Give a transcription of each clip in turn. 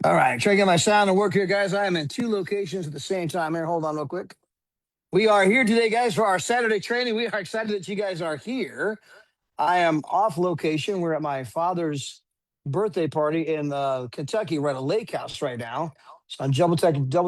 All right, try to get my sound to work here, guys. I am in two locations at the same time here. Hold on real quick. We are here today, guys, for our Saturday training. We are excited that you guys are here. I am off location. We're at my father's birthday party in Kentucky. We're at a lake house right now. So I'm double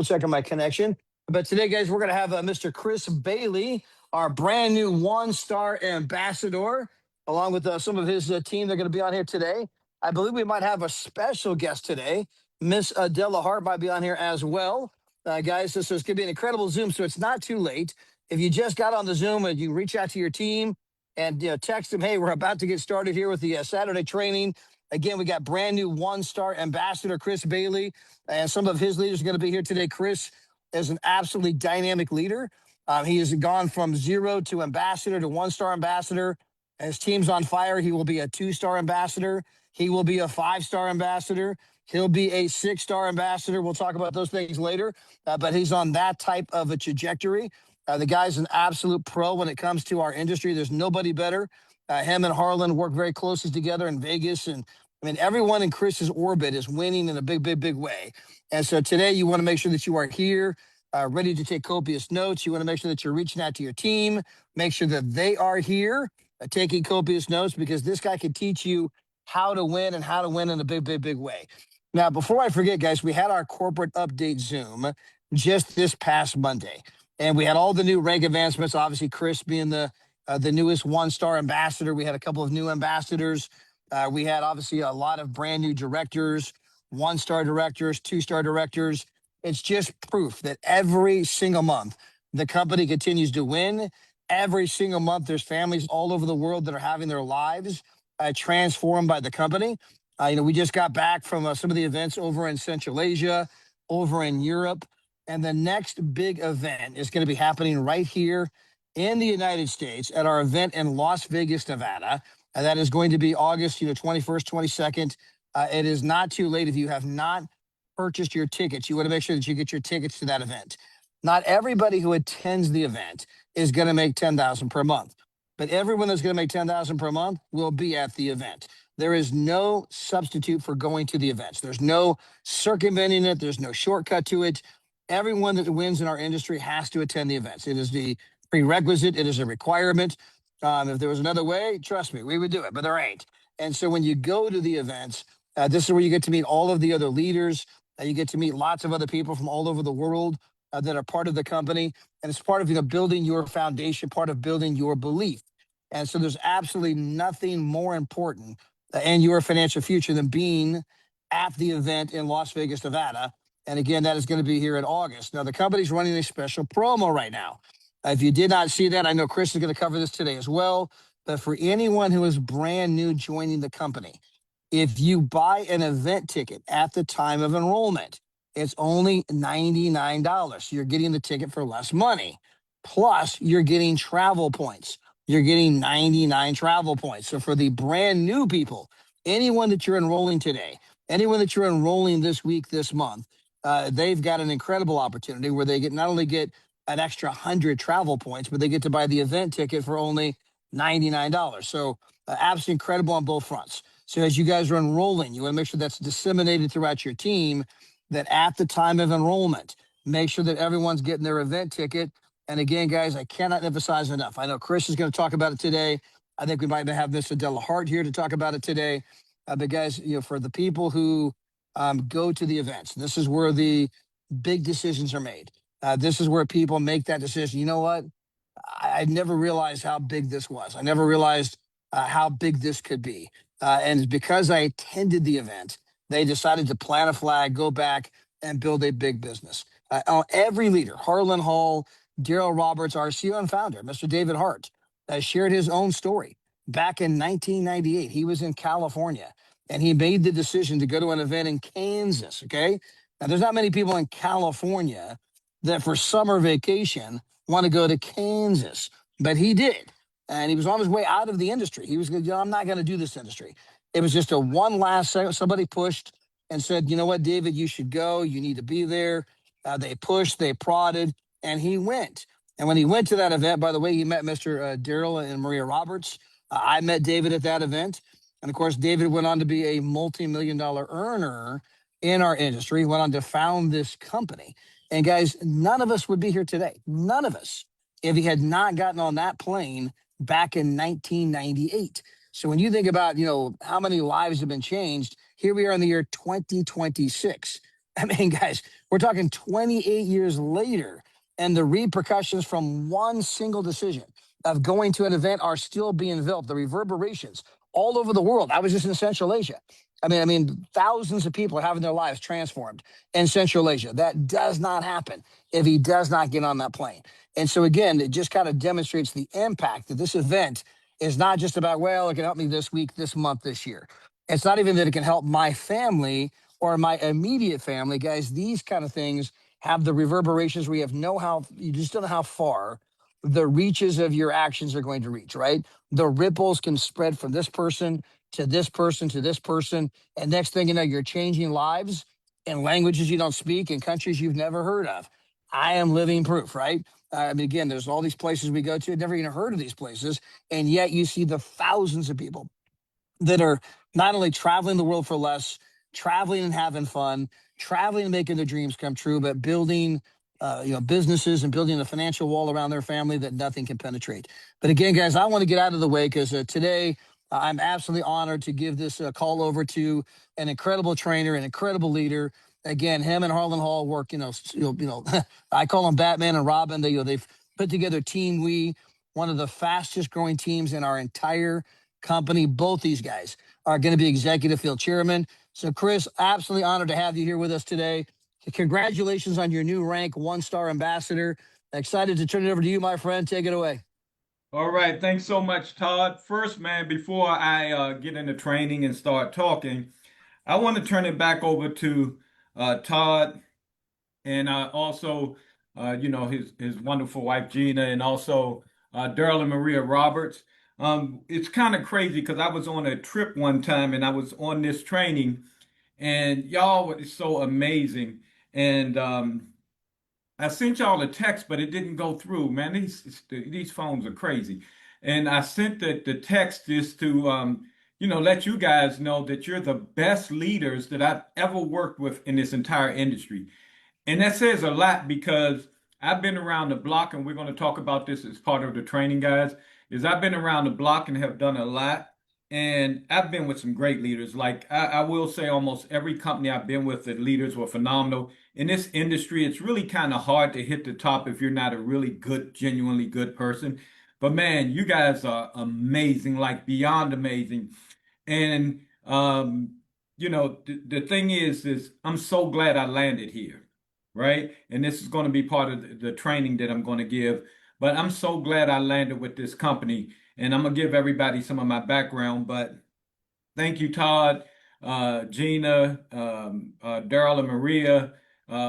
checking my connection. But today, guys, we're going to have Mr. Chris Bailey, our brand new one-star ambassador, along with some of his team. They're going to be on here today. I believe we might have a special guest today. Miss Adela Hart might be on here as well. Guys, this is going to be an incredible Zoom, so it's not too late. If you just got on the Zoom and you reach out to your team, and text them, hey, we're about to get started here with the Saturday training. Again, we got brand new one-star ambassador Chris Bailey, and some of his leaders are going to be here today. Chris is an absolutely dynamic leader. He has gone from zero to ambassador to one-star ambassador. His team's on fire. He will be a two-star ambassador. He will be a five-star ambassador. He'll be a six-star ambassador. We'll talk about those things later, but he's on that type of a trajectory. The guy's an absolute pro when it comes to our industry. There's nobody better. Him and Harlan work very closely together in Vegas. And I mean, everyone in Chris's orbit is winning in a big, big, big way. And so today you want to make sure that you are here, ready to take copious notes. You want to make sure that you're reaching out to your team, make sure that they are here, taking copious notes, because this guy can teach you how to win and how to win in a big, big, big way. Now, before I forget, guys, we had our corporate update Zoom just this past Monday. And we had all the new reg advancements. Obviously, Chris being the newest one-star ambassador. We had a couple of new ambassadors. We had obviously a lot of brand new directors, one-star directors, two-star directors. It's just proof that every single month the company continues to win. Every single month there's families all over the world that are having their lives transformed by the company. We just got back from some of the events over in Central Asia, over in Europe. And the next big event is going to be happening right here in the United States at our event in Las Vegas, Nevada. And that is going to be August, 21st, 22nd. It is not too late if you have not purchased your tickets. You want to make sure that you get your tickets to that event. Not everybody who attends the event is going to make $10,000 per month, but everyone that's going to make $10,000 per month will be at the event. There is no substitute for going to the events. There's no circumventing it. There's no shortcut to it. Everyone that wins in our industry has to attend the events. It is the prerequisite. It is a requirement. If there was another way, trust me, we would do it, but there ain't. And so when you go to the events, this is where you get to meet all of the other leaders. You get to meet lots of other people from all over the world that are part of the company. And it's part of building your foundation, part of building your belief. And so there's absolutely nothing more important in your financial future than being at the event in Las Vegas, Nevada. And again, that is going to be here in August. Now, the company's running a special promo right now. If you did not see that, I know Chris is going to cover this today as well. But for anyone who is brand new joining the company, if you buy an event ticket at the time of enrollment, it's only $99. You're getting the ticket for less money. Plus, you're getting travel points. You're getting 99 travel points. So for the brand new people, anyone that you're enrolling today, anyone that you're enrolling this week, this month, they've got an incredible opportunity where they not only get an extra 100 travel points, but they get to buy the event ticket for only $99. So absolutely incredible on both fronts. So as you guys are enrolling, you want to make sure that's disseminated throughout your team, that at the time of enrollment, make sure that everyone's getting their event ticket. And again, guys, I cannot emphasize enough. I know Chris is going to talk about it today. I think we might have Miss Adela Hart here to talk about it today. But guys, for the people who go to the events, this is where the big decisions are made. This is where people make that decision. You know what? I never realized how big this was. I never realized how big this could be. And because I attended the event, they decided to plant a flag, go back, and build a big business. Every leader, Harlan Hall, Daryl Roberts, our CEO and founder, Mr. David Hart, shared his own story. Back in 1998, he was in California, and he made the decision to go to an event in Kansas, okay? Now, there's not many people in California that for summer vacation want to go to Kansas, but he did. And he was on his way out of the industry. He was going, I'm not going to do this industry. It was just a one last second. Somebody pushed and said, you know what, David, you should go. You need to be there. They pushed, they prodded, and he went. And when he went to that event, by the way, he met Mr. Daryl and Maria Roberts. I met David at that event. And of course, David went on to be a multi-million-dollar earner in our industry, went on to found this company. And guys, none of us would be here today. None of us, if he had not gotten on that plane back in 1998. So when you think about, how many lives have been changed, here we are in the year 2026. I mean, guys, we're talking 28 years later, and the repercussions from one single decision of going to an event are still being felt. The reverberations all over the world. I was just in Central Asia. I mean, thousands of people are having their lives transformed in Central Asia. That does not happen if he does not get on that plane. And so, again, it just kind of demonstrates the impact that this event is not just about, well, it can help me this week, this month, this year. It's not even that it can help my family or my immediate family. Guys, these kind of things have the reverberations where you just don't know how far the reaches of your actions are going to reach, right? The ripples can spread from this person to this person to this person. And next thing you know, you're changing lives in languages you don't speak in countries you've never heard of. I am living proof, right? I mean, again, there's all these places we go to, I've never even heard of these places. And yet you see the thousands of people that are not only traveling the world for less, traveling and having fun, traveling and making their dreams come true, but building, businesses and building a financial wall around their family that nothing can penetrate. But again, guys, I want to get out of the way because today I'm absolutely honored to give this call over to an incredible trainer, an incredible leader. Again, him and Harlan Hall work. I call them Batman and Robin. They've put together Team We, one of the fastest growing teams in our entire company. Both these guys are going to be executive field chairman. So, Chris, absolutely honored to have you here with us today. Congratulations on your new rank, 1-star ambassador. Excited to turn it over to you, my friend. Take it away. All right, thanks so much, Todd. First, man, before I get into training and start talking, I want to turn it back over to Todd and also, his wonderful wife Gina, and also Daryl and Maria Roberts. It's kind of crazy because I was on a trip one time and I was on this training, and y'all were so amazing. And I sent y'all a text, but it didn't go through. Man, these phones are crazy. And I sent the text just to let you guys know that you're the best leaders that I've ever worked with in this entire industry. And that says a lot because I've been around the block, and we're going to talk about this as part of the training, guys. Is I've been around the block and have done a lot, and I've been with some great leaders. Like I will say, almost every company I've been with, the leaders were phenomenal. In this industry, it's really kind of hard to hit the top if you're not a really good, genuinely good person. But man, you guys are amazing, like beyond amazing. And the thing is I'm so glad I landed here, right? And this is going to be part of the training that I'm going to give. But I'm so glad I landed with this company, and I'm gonna give everybody some of my background. But thank you, Todd, Gina, Daryl, and Maria,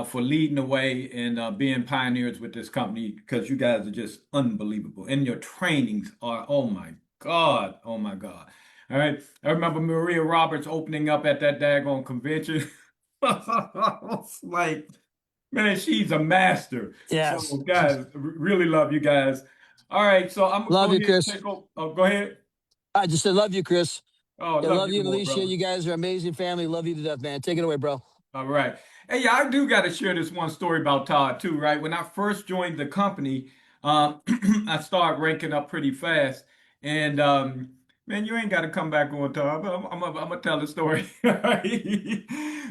for leading the way and being pioneers with this company because you guys are just unbelievable. And your trainings are, oh my God, oh my God. All right. I remember Maria Roberts opening up at that daggone convention. It's like, man, she's a master. So, Yes. guys, really love you guys. All right, so I'm gonna Love go you, ahead and Chris. take over. Oh, go ahead. I just said, love you, Chris. Oh, I love love you you, more, Alicia. brother. You guys are amazing family. Love you to death, man. Take it away, bro. All right. Hey, yeah, I do got to share this one story about Todd too, right? When I first joined the company, I started ranking up pretty fast, and man, you ain't got to come back on Todd. But I'm gonna tell the story.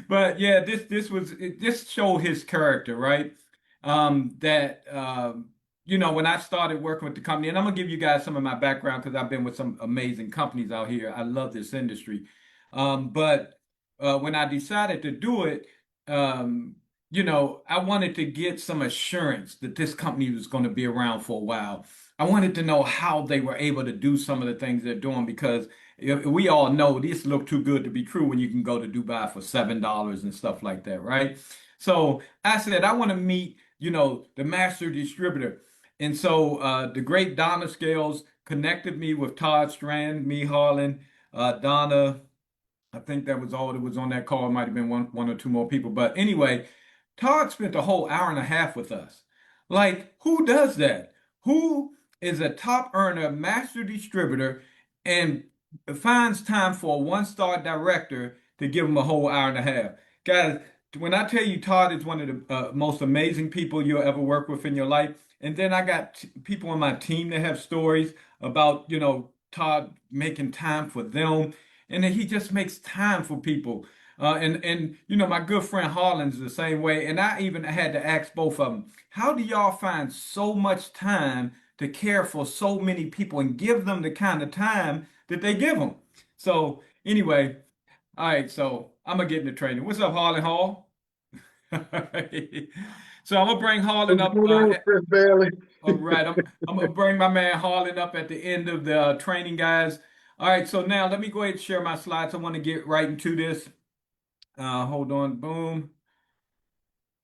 But yeah, this showed his character, right? That when I started working with the company, and I'm gonna give you guys some of my background because I've been with some amazing companies out here. I love this industry, but when I decided to do it, I wanted to get some assurance that this company was going to be around for a while. I wanted to know how they were able to do some of the things they're doing because we all know this looked too good to be true when you can go to Dubai for $7 and stuff like that, right? So I said, I want to meet, the master distributor. And so the great Donna Scales connected me with Todd Strand, me, Harlan, Donna. I think that was all that was on that call. It might have been one or two more people. But anyway, Todd spent a whole hour and a half with us. Like, who does that? Who is a top earner, master distributor, and finds time for a 1-star director to give him a whole hour and a half? Guys, when I tell you Todd is one of the most amazing people you'll ever work with in your life, and then I got people on my team that have stories about, Todd making time for them, and then he just makes time for people. And my good friend Harlan's the same way, and I even had to ask both of them, how do y'all find so much time to care for so many people and give them the kind of time that they give them? So anyway. All right, so I'm gonna get into training. What's up, Harlan Hall? So I'm gonna bring Harlan What's up. going on, Chris Bailey? All right, I'm gonna bring my man Harlan up at the end of the training, guys. All right, so now let me go ahead and share my slides. I want to get right into this. Hold on, boom.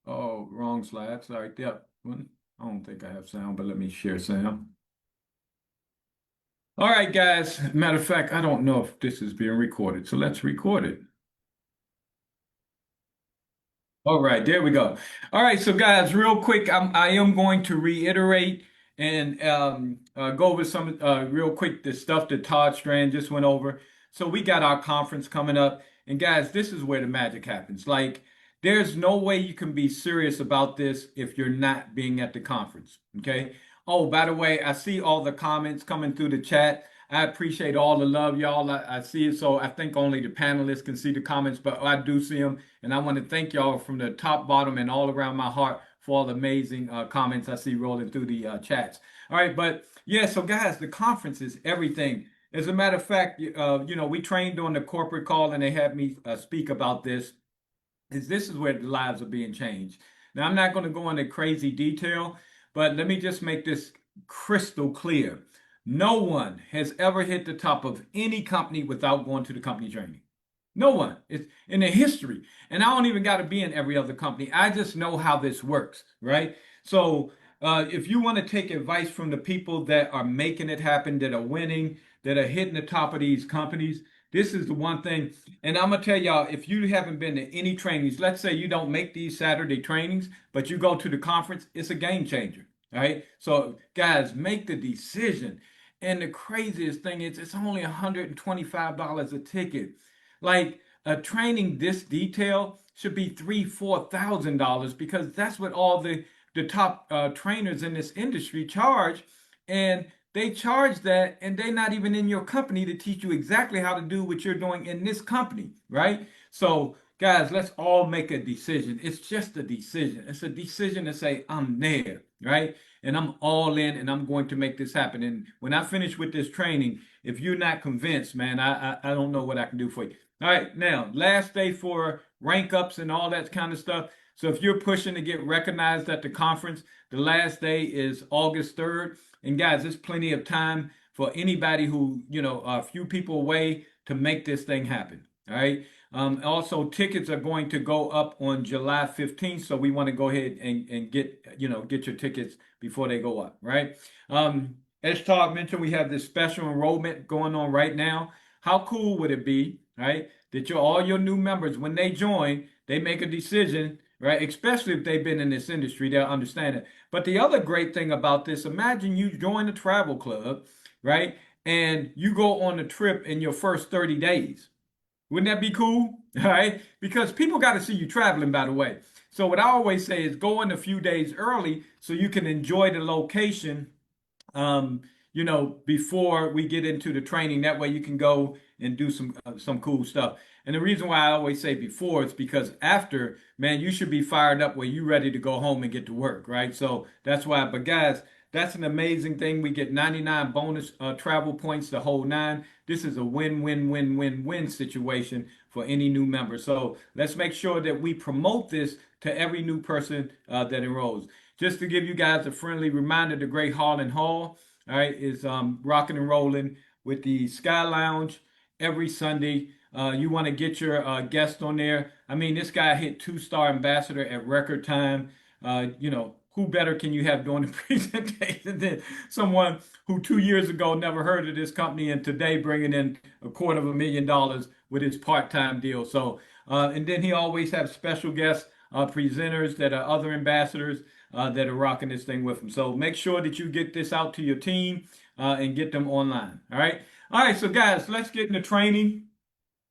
Oh, wrong slide. Sorry, yep. I don't think I have sound, but let me share sound. All right, guys. Matter of fact, I don't know if this is being recorded, so let's record it. All right, there we go. All right, so guys, real quick, I am going to reiterate and go over some real quick the stuff that Todd Strand just went over. So we got our conference coming up, and guys, this is where the magic happens. Like, there's no way you can be serious about this if you're not being at the conference. Okay. Oh, by the way, I see all the comments coming through the chat. I appreciate all the love, y'all. I see it. So I think only the panelists can see the comments, but I do see them. And I want to thank y'all from the top, bottom, and all around my heart for all the amazing comments I see rolling through the chats. All right, but yeah, so guys, the conference is everything. As a matter of fact, we trained on the corporate call and they had me speak about this. This is where the lives are being changed. Now, I'm not going to go into crazy detail, but let me just make this crystal clear. No one has ever hit the top of any company without going to the company training. No one. It's in the history. And I don't even got to be in every other company. I just know how this works, right? So if you want to take advice from the people that are making it happen, that are winning, that are hitting the top of these companies, this is the one thing. And I'm going to tell y'all, if you haven't been to any trainings, let's say you don't make these Saturday trainings, but you go to the conference, it's a game changer. All right. So, guys, make the decision. And the craziest thing is, it's only $125 a ticket. Like a training this detail should be $3,000, $4,000 because that's what all the top trainers in this industry charge, and they charge that, and they're not even in your company to teach you exactly how to do what you're doing in this company, right? So, guys, let's all make a decision. It's just a decision. It's a decision to say I'm there, right? And I'm all in, and I'm going to make this happen. And when I finish with this training, if you're not convinced, man, I don't know what I can do for you. All right, now, last day for rank ups and all that kind of stuff. So if you're pushing to get recognized at the conference, the last day is August 3rd. And guys, there's plenty of time for anybody who, a few people away to make this thing happen. All right. Also, tickets are going to go up on July 15th. So we want to go ahead and get your tickets before they go up. Right. As Todd mentioned, we have this special enrollment going on right now. How cool would it be, right, that all your new members, when they join, they make a decision, right? Especially if they've been in this industry, they'll understand it. But the other great thing about this, imagine you join a travel club, right? And you go on a trip in your first 30 days. Wouldn't that be cool? All right. Because people got to see you traveling, by the way. So what I always say is go in a few days early so you can enjoy the location um, before we get into the training. That way you can go and do some cool stuff. And the reason why I always say before is because after, man, you should be fired up where you ready to go home and get to work, right? So that's why. But guys, that's an amazing thing. We get 99 bonus travel points the whole nine. This is a win-win-win-win-win situation for any new member. So let's make sure that we promote this to every new person that enrolls. Just to give you guys a friendly reminder, the great Harlan Hall, all right, is rocking and rolling with the Sky Lounge every Sunday. You want to get your guest on there. I mean, this guy hit 2-star ambassador at record time. Who better can you have doing the presentation than someone who 2 years ago never heard of this company and today bringing in $250,000 with his part-time deal. So, and then he always have special guests, presenters that are other ambassadors that are rocking this thing with him. So make sure that you get this out to your team and get them online. All right. All right. So guys, let's get into training.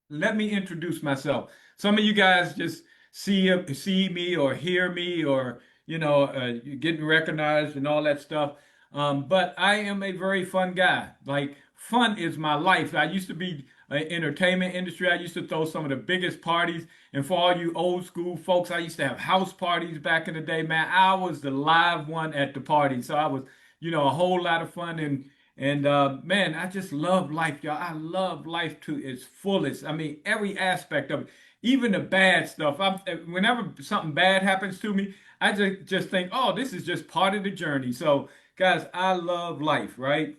Let me introduce myself. Some of you guys just see me or hear me or getting recognized and all that stuff. But I am a very fun guy. Like fun is my life. I used to be entertainment industry. I used to throw some of the biggest parties. And for all you old school folks, I used to have house parties back in the day, man. I was the live one at the party. So I was, a whole lot of fun and man, I just love life, y'all. I love life to its fullest. I mean, every aspect of it, even the bad stuff. Whenever something bad happens to me, I just think, oh, this is just part of the journey. So, guys, I love life, right?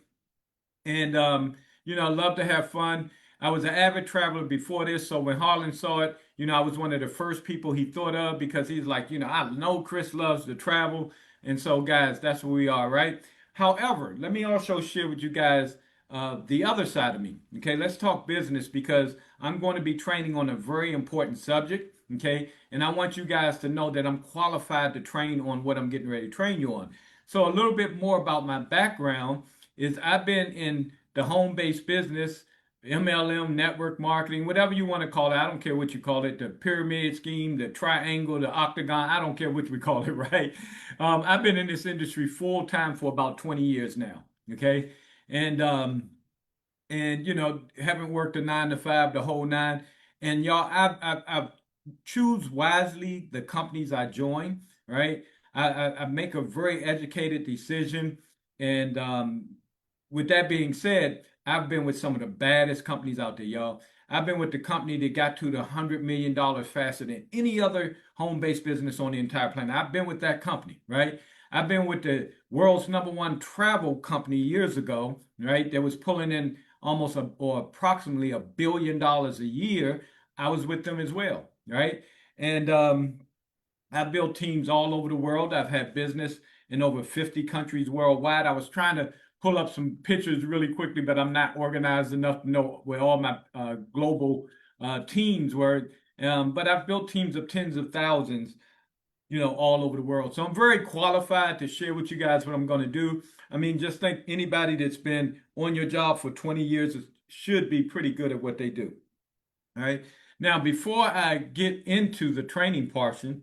And I love to have fun. I was an avid traveler before this, so when Harlan saw it, I was one of the first people he thought of because he's like, I know Chris loves to travel, and so guys, that's where we are, right? However, let me also share with you guys the other side of me. Okay, let's talk business because I'm going to be training on a very important subject. Okay, and I want you guys to know that I'm qualified to train on what I'm getting ready to train you on. So a little bit more about my background is I've been in the home-based business, MLM, network marketing, whatever you want to call it. I don't care what you call it, the pyramid scheme, the triangle, the octagon. I don't care what we call it, right? I've been in this industry full time for about 20 years now. Okay. And haven't worked a 9 to 5, the whole nine. And y'all, I've choose wisely the companies I join, right? I make a very educated decision. And with that being said, I've been with some of the baddest companies out there, y'all. I've been with the company that got to the $100 million faster than any other home-based business on the entire planet. I've been with that company, right? I've been with the world's #1 travel company years ago, right? That was pulling in almost or approximately $1 billion a year. I was with them as well, right? And I've built teams all over the world. I've had business in over 50 countries worldwide. I was trying to pull up some pictures really quickly, but I'm not organized enough to know where all my global teams were. But I've built teams of tens of thousands, all over the world. So I'm very qualified to share with you guys what I'm going to do. I mean, just think anybody that's been on your job for 20 years should be pretty good at what they do. All right. Now, before I get into the training portion,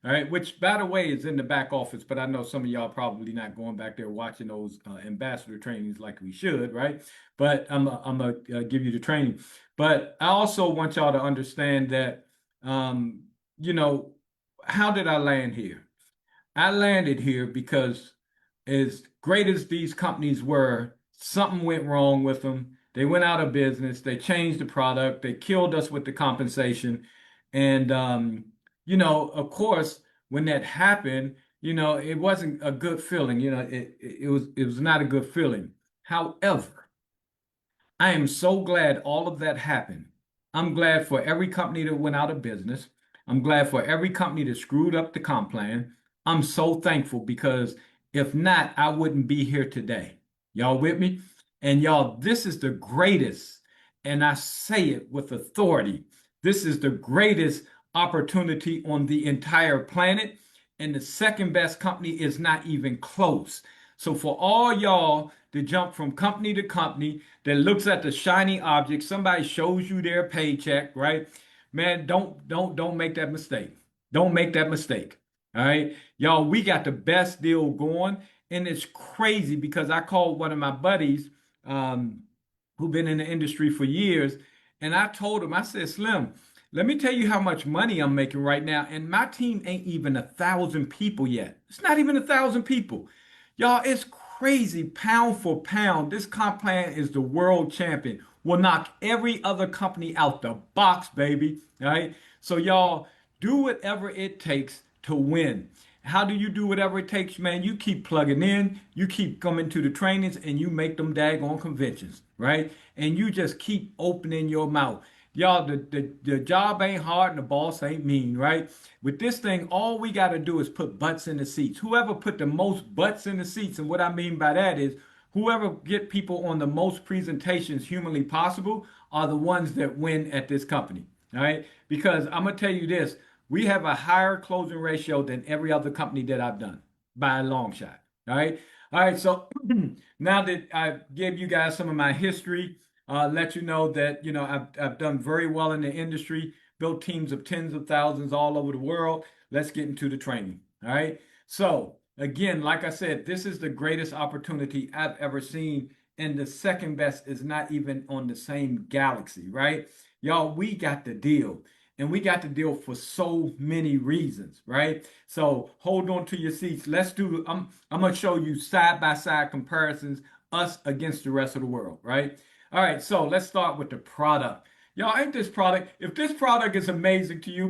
all right, which by the way is in the back office, but I know some of y'all probably not going back there watching those ambassador trainings like we should, right? But I'm gonna give you the training. But I also want y'all to understand that, um, you know, how did I land here? I landed here because as great as these companies were, something went wrong with them. They went out of business. They changed the product. They killed us with the compensation. And, of course, when that happened, it wasn't a good feeling. It was not a good feeling. However, I am so glad all of that happened. I'm glad for every company that went out of business. I'm glad for every company that screwed up the comp plan. I'm so thankful because if not, I wouldn't be here today. Y'all with me? And y'all, this is the greatest, and I say it with authority. This is the greatest opportunity on the entire planet. And the second best company is not even close. So for all y'all to jump from company to company that looks at the shiny object, somebody shows you their paycheck, right? Man, don't make that mistake. Don't make that mistake. All right. Y'all, we got the best deal going. And it's crazy because I called one of my buddies who've been in the industry for years, and I told him, I said, Slim, let me tell you how much money I'm making right now. And my team ain't even 1,000 people yet. It's not even 1,000 people. Y'all, it's crazy pound for pound. This comp plan is the world champion. Will knock every other company out the box, baby. All right. So, y'all, do whatever it takes to win. How do you do whatever it takes, man? You keep plugging in, you keep coming to the trainings, and you make them daggone conventions, right? And you just keep opening your mouth. Y'all, the job ain't hard and the boss ain't mean, right? With this thing, all we got to do is put butts in the seats. Whoever put the most butts in the seats, and what I mean by that is whoever get people on the most presentations humanly possible are the ones that win at this company, all right? Because I'm going to tell you this, we have a higher closing ratio than every other company that I've done by a long shot. All right. All right. So now that I gave you guys some of my history, let you know that, I've done very well in the industry. built teams of tens of thousands all over the world. Let's get into the training. All right. So, again, like I said, this is the greatest opportunity I've ever seen. And the second best is not even on the same galaxy, right? Y'all, we got the deal. And we got the deal for so many reasons, right? So hold on to your seats. Let's do, I'm going to show you side by side comparisons, us against the rest of the world, right? All right, so let's start with the product. Y'all, ain't this product, if this product is amazing to you,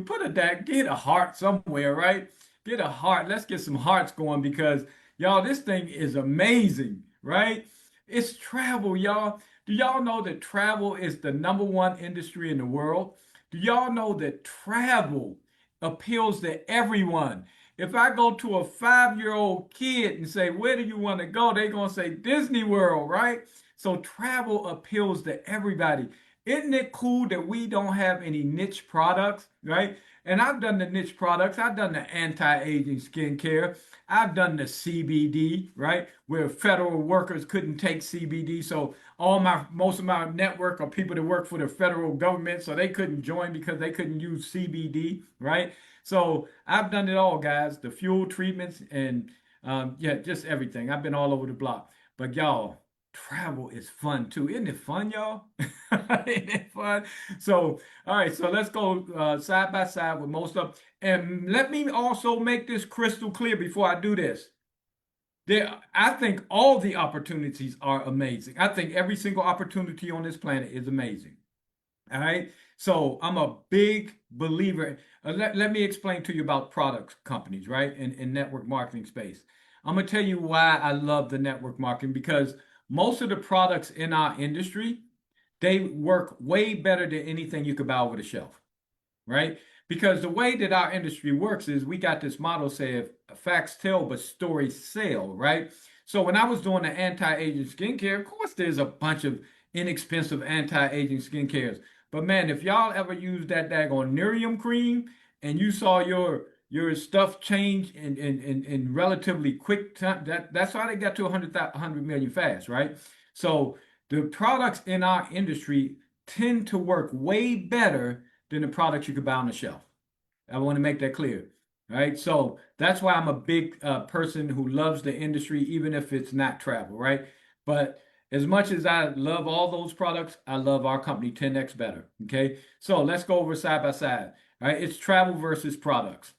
get a heart somewhere, right? Get a heart. Let's get some hearts going because, y'all, this thing is amazing, right? It's travel, y'all. Do y'all know that travel is the number one industry in the world? Do y'all know that travel appeals to everyone? If I go to a 5-year-old kid and say, where do you want to go? They're going to say Disney World, right? So travel appeals to everybody. Isn't it cool that we don't have any niche products, right? And I've done the niche products. I've done the anti-aging skincare. I've done the CBD, right? Where federal workers couldn't take CBD. So most of my network are people that work for the federal government. So they couldn't join because they couldn't use CBD, right? So I've done it all, guys. The fuel treatments and yeah, just everything. I've been all over the block. But y'all, travel is fun too. Isn't it fun, y'all? Isn't it fun? So, all right, so let's go side by side with most of. And let me also make this crystal clear before I do this. I think all the opportunities are amazing. I think every single opportunity on this planet is amazing. All right. So I'm a big believer. Let me explain to you about product companies, right? In network marketing space. I'm going to tell you why I love the network marketing because most of the products in our industry, they work way better than anything you could buy over the shelf, right? Because the way that our industry works is we got this model say if facts tell but stories sell, right? So when I was doing the anti-aging skincare, of course there's a bunch of inexpensive anti-aging skincares. But man, if y'all ever used that daggone Nerium cream and you saw your stuff change in relatively quick time, that's how they got to 100 million fast, right? So the products in our industry tend to work way better than the products you could buy on the shelf. I want to make that clear. Right. So that's why I'm a big person who loves the industry, even if it's not travel. Right. But as much as I love all those products, I love our company 10x better. Okay. So let's go over side by side. All right. It's travel versus products.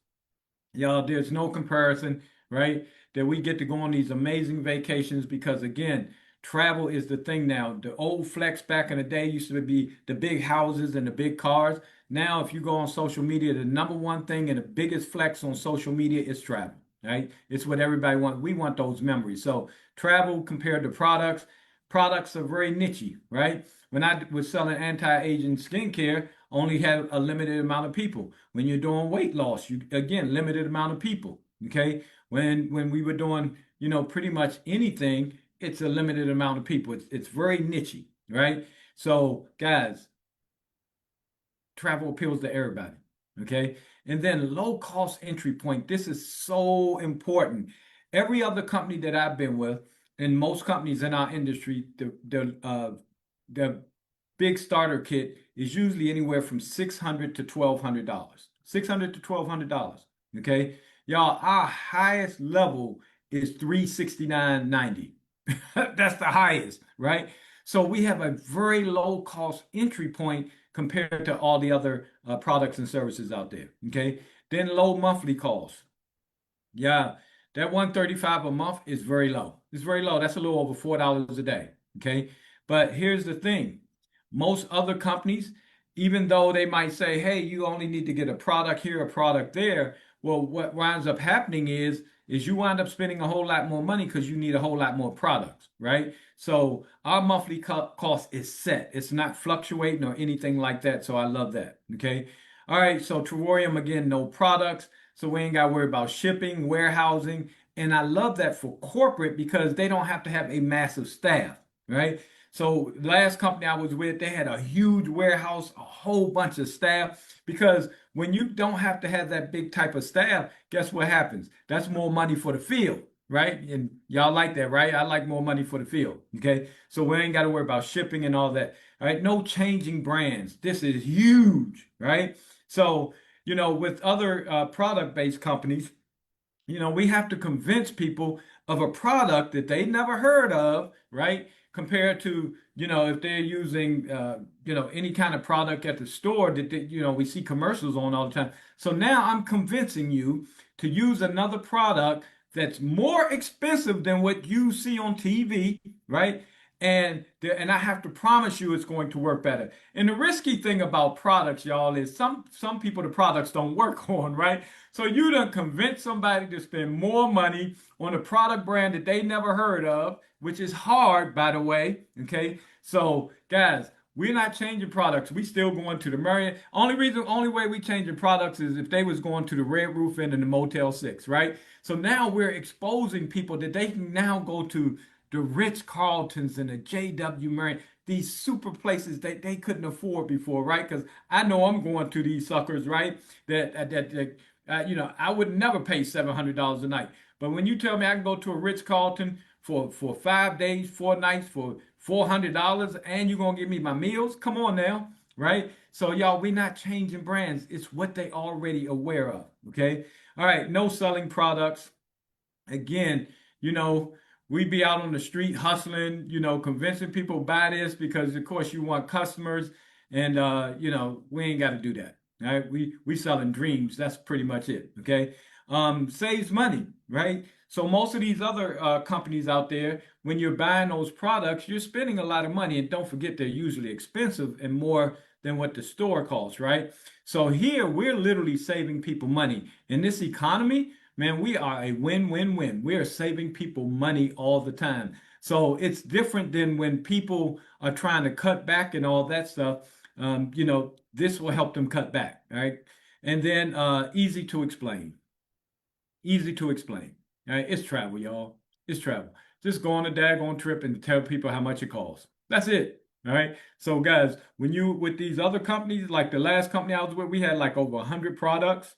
Y'all, there's no comparison, right? That we get to go on these amazing vacations because, again, travel is the thing now. The old flex back in the day used to be the big houses and the big cars. Now, if you go on social media, the number one thing and the biggest flex on social media is travel, right? It's what everybody wants. We want those memories. So, travel compared to products, products are very nichey, right? When I was selling anti-aging skincare, only had a limited amount of people. When you're doing weight loss, you again limited amount of people. Okay. When we were doing, pretty much anything, it's a limited amount of people. It's very nichey, right? So guys, travel appeals to everybody. Okay. And then low cost entry point. This is so important. Every other company that I've been with, and most companies in our industry, the big starter kit is usually anywhere from $600 to $1,200. $600 to $1,200. Okay. Y'all, our highest level is $369.90. That's the highest, right? So we have a very low cost entry point compared to all the other products and services out there. Okay. Then low monthly costs. Yeah, that 135 a month is very low. It's very low. That's a little over $4 a day. Okay. But here's the thing. Most other companies, even though they might say, hey, you only need to get a product here, a product there. Well, what winds up happening is you wind up spending a whole lot more money because you need a whole lot more products, right? So our monthly cost is set. It's not fluctuating or anything like that. So I love that. Okay. All right. So Travorium, again, no products. So we ain't got to worry about shipping, warehousing. And I love that for corporate because they don't have to have a massive staff, right? So the last company I was with, they had a huge warehouse, a whole bunch of staff. Because when you don't have to have that big type of staff, guess what happens? That's more money for the field, right? And y'all like that, right? I like more money for the field. Okay. So we ain't got to worry about shipping and all that. All right. No changing brands. This is huge, right? So, with other product-based companies, we have to convince people of a product that they never heard of, right? Compared to, if they're using, any kind of product at the store that, we see commercials on all the time. So now I'm convincing you to use another product that's more expensive than what you see on TV, right? And I have to promise you it's going to work better. And the risky thing about products, y'all, is some people the products don't work on, right? So you done convince somebody to spend more money on a product brand that they never heard of, which is hard, by the way. Okay. So guys, we're not changing products. We still going to the Marriott. Only way we changing products is if they was going to the Red Roof Inn and the Motel 6, right? So now we're exposing people that they can now go to the Ritz Carltons and the JW Marriott, these super places that they couldn't afford before, right? Because I know I'm going to these suckers, right? That I would never pay $700 a night. But when you tell me I can go to a Ritz Carlton for 5 days, 4 nights for $400, and you're gonna give me my meals, come on now, right? So y'all, we're not changing brands. It's what they already aware of. Okay. All right. No selling products. Again, you know, we be out on the street hustling, convincing people buy this because of course you want customers, and we ain't got to do that. All right, we selling dreams. That's pretty much it. Okay, saves money, right? So most of these other companies out there, when you're buying those products, you're spending a lot of money, and don't forget they're usually expensive and more than what the store costs, right? So here we're literally saving people money in this economy. Man, we are a win-win-win. We are saving people money all the time. So it's different than when people are trying to cut back and all that stuff. This will help them cut back, all right? And then easy to explain. Easy to explain. All right, it's travel, y'all. It's travel. Just go on a daggone trip and tell people how much it costs. That's it. All right. So guys, when you with these other companies, like the last company I was with, we had like over 100 products.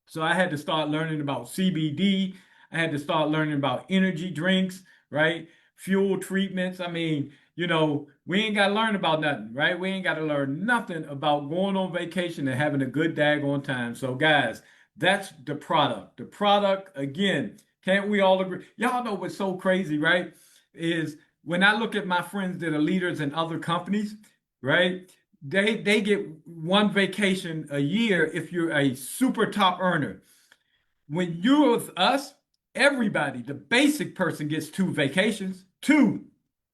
So I had to start learning about CBD. I had to start learning about energy drinks, right? Fuel treatments. I mean, we ain't got to learn about nothing, right? We ain't got to learn nothing about going on vacation and having a good daggone time. So, guys, that's the product. The product, again, can't we all agree? Y'all know what's so crazy, right? Is when I look at my friends that are leaders in other companies, right? They get one vacation a year if you're a super top earner. When you're with us, everybody, the basic person gets 2 vacations, two,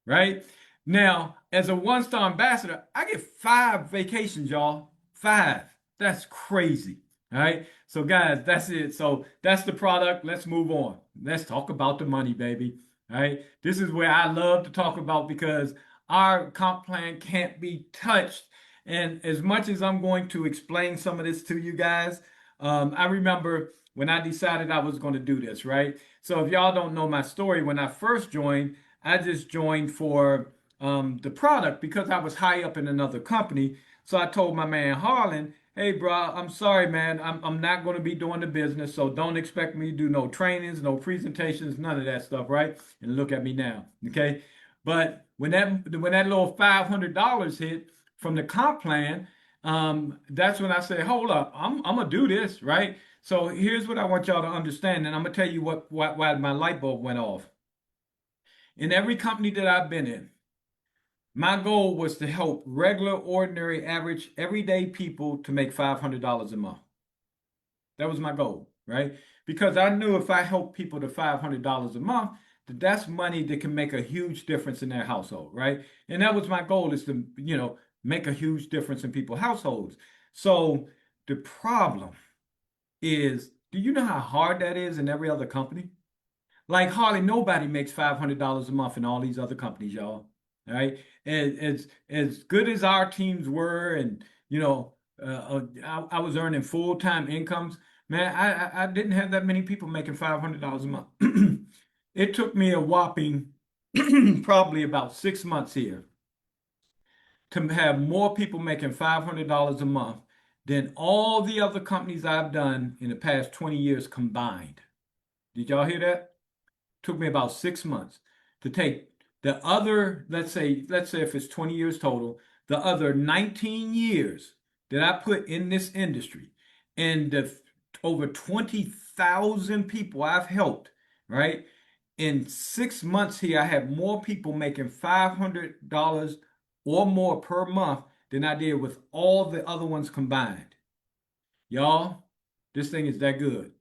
right? Now, as a one-star ambassador, I get 5 vacations, y'all. 5. That's crazy. All right. So, guys, that's it. So, that's the product. Let's move on. Let's talk about the money, baby. All right. This is where I love to talk about because our comp plan can't be touched. And as much as I'm going to explain some of this to you guys, I remember when I decided I was going to do this, right? So if y'all don't know my story, when I first joined, I just joined for the product because I was high up in another company. So I told my man Harlan, hey, bro, I'm sorry, man. I'm not going to be doing the business. So don't expect me to do no trainings, no presentations, none of that stuff, right? And look at me now, okay? But when that little $500 hit from the comp plan, that's when I say, hold up, I'm gonna do this, right? So here's what I want y'all to understand, and I'm gonna tell you why my light bulb went off. In every company that I've been in, my goal was to help regular, ordinary, average, everyday people to make $500 a month. That was my goal, right? Because I knew if I helped people to $500 a month, that's money that can make a huge difference in their household, right? And that was my goal is to, make a huge difference in people's households. So the problem is, do you know how hard that is in every other company? Like hardly nobody makes $500 a month in all these other companies, y'all. All right. As good as our teams were, and I was earning full-time incomes. Man, I didn't have that many people making $500 a month. It took me a whopping probably about 6 months here to have more people making $500 a month than all the other companies I've done in the past 20 years combined. Did y'all hear that? Took me about 6 months to take the other, let's say if it's 20 years total, the other 19 years that I put in this industry and the over 20,000 people I've helped, right? In 6 months here, I have more people making $500 or more per month than I did with all the other ones combined. Y'all, this thing is that good.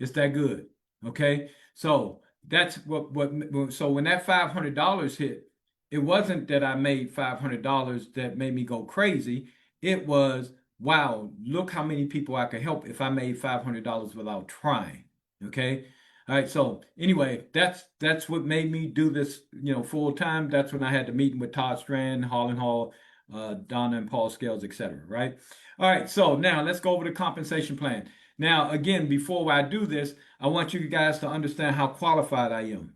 It's that good. Okay. So that's so when that $500 hit, it wasn't that I made $500 that made me go crazy. It was, wow, look how many people I could help if I made $500 without trying. Okay. All right. So anyway, that's what made me do this, full time. That's when I had the meeting with Todd Strand, Harlan Hall, Donna and Paul Scales, etc. Right. All right, so now let's go over the compensation plan. Now, again, before I do this, I want you guys to understand how qualified I am.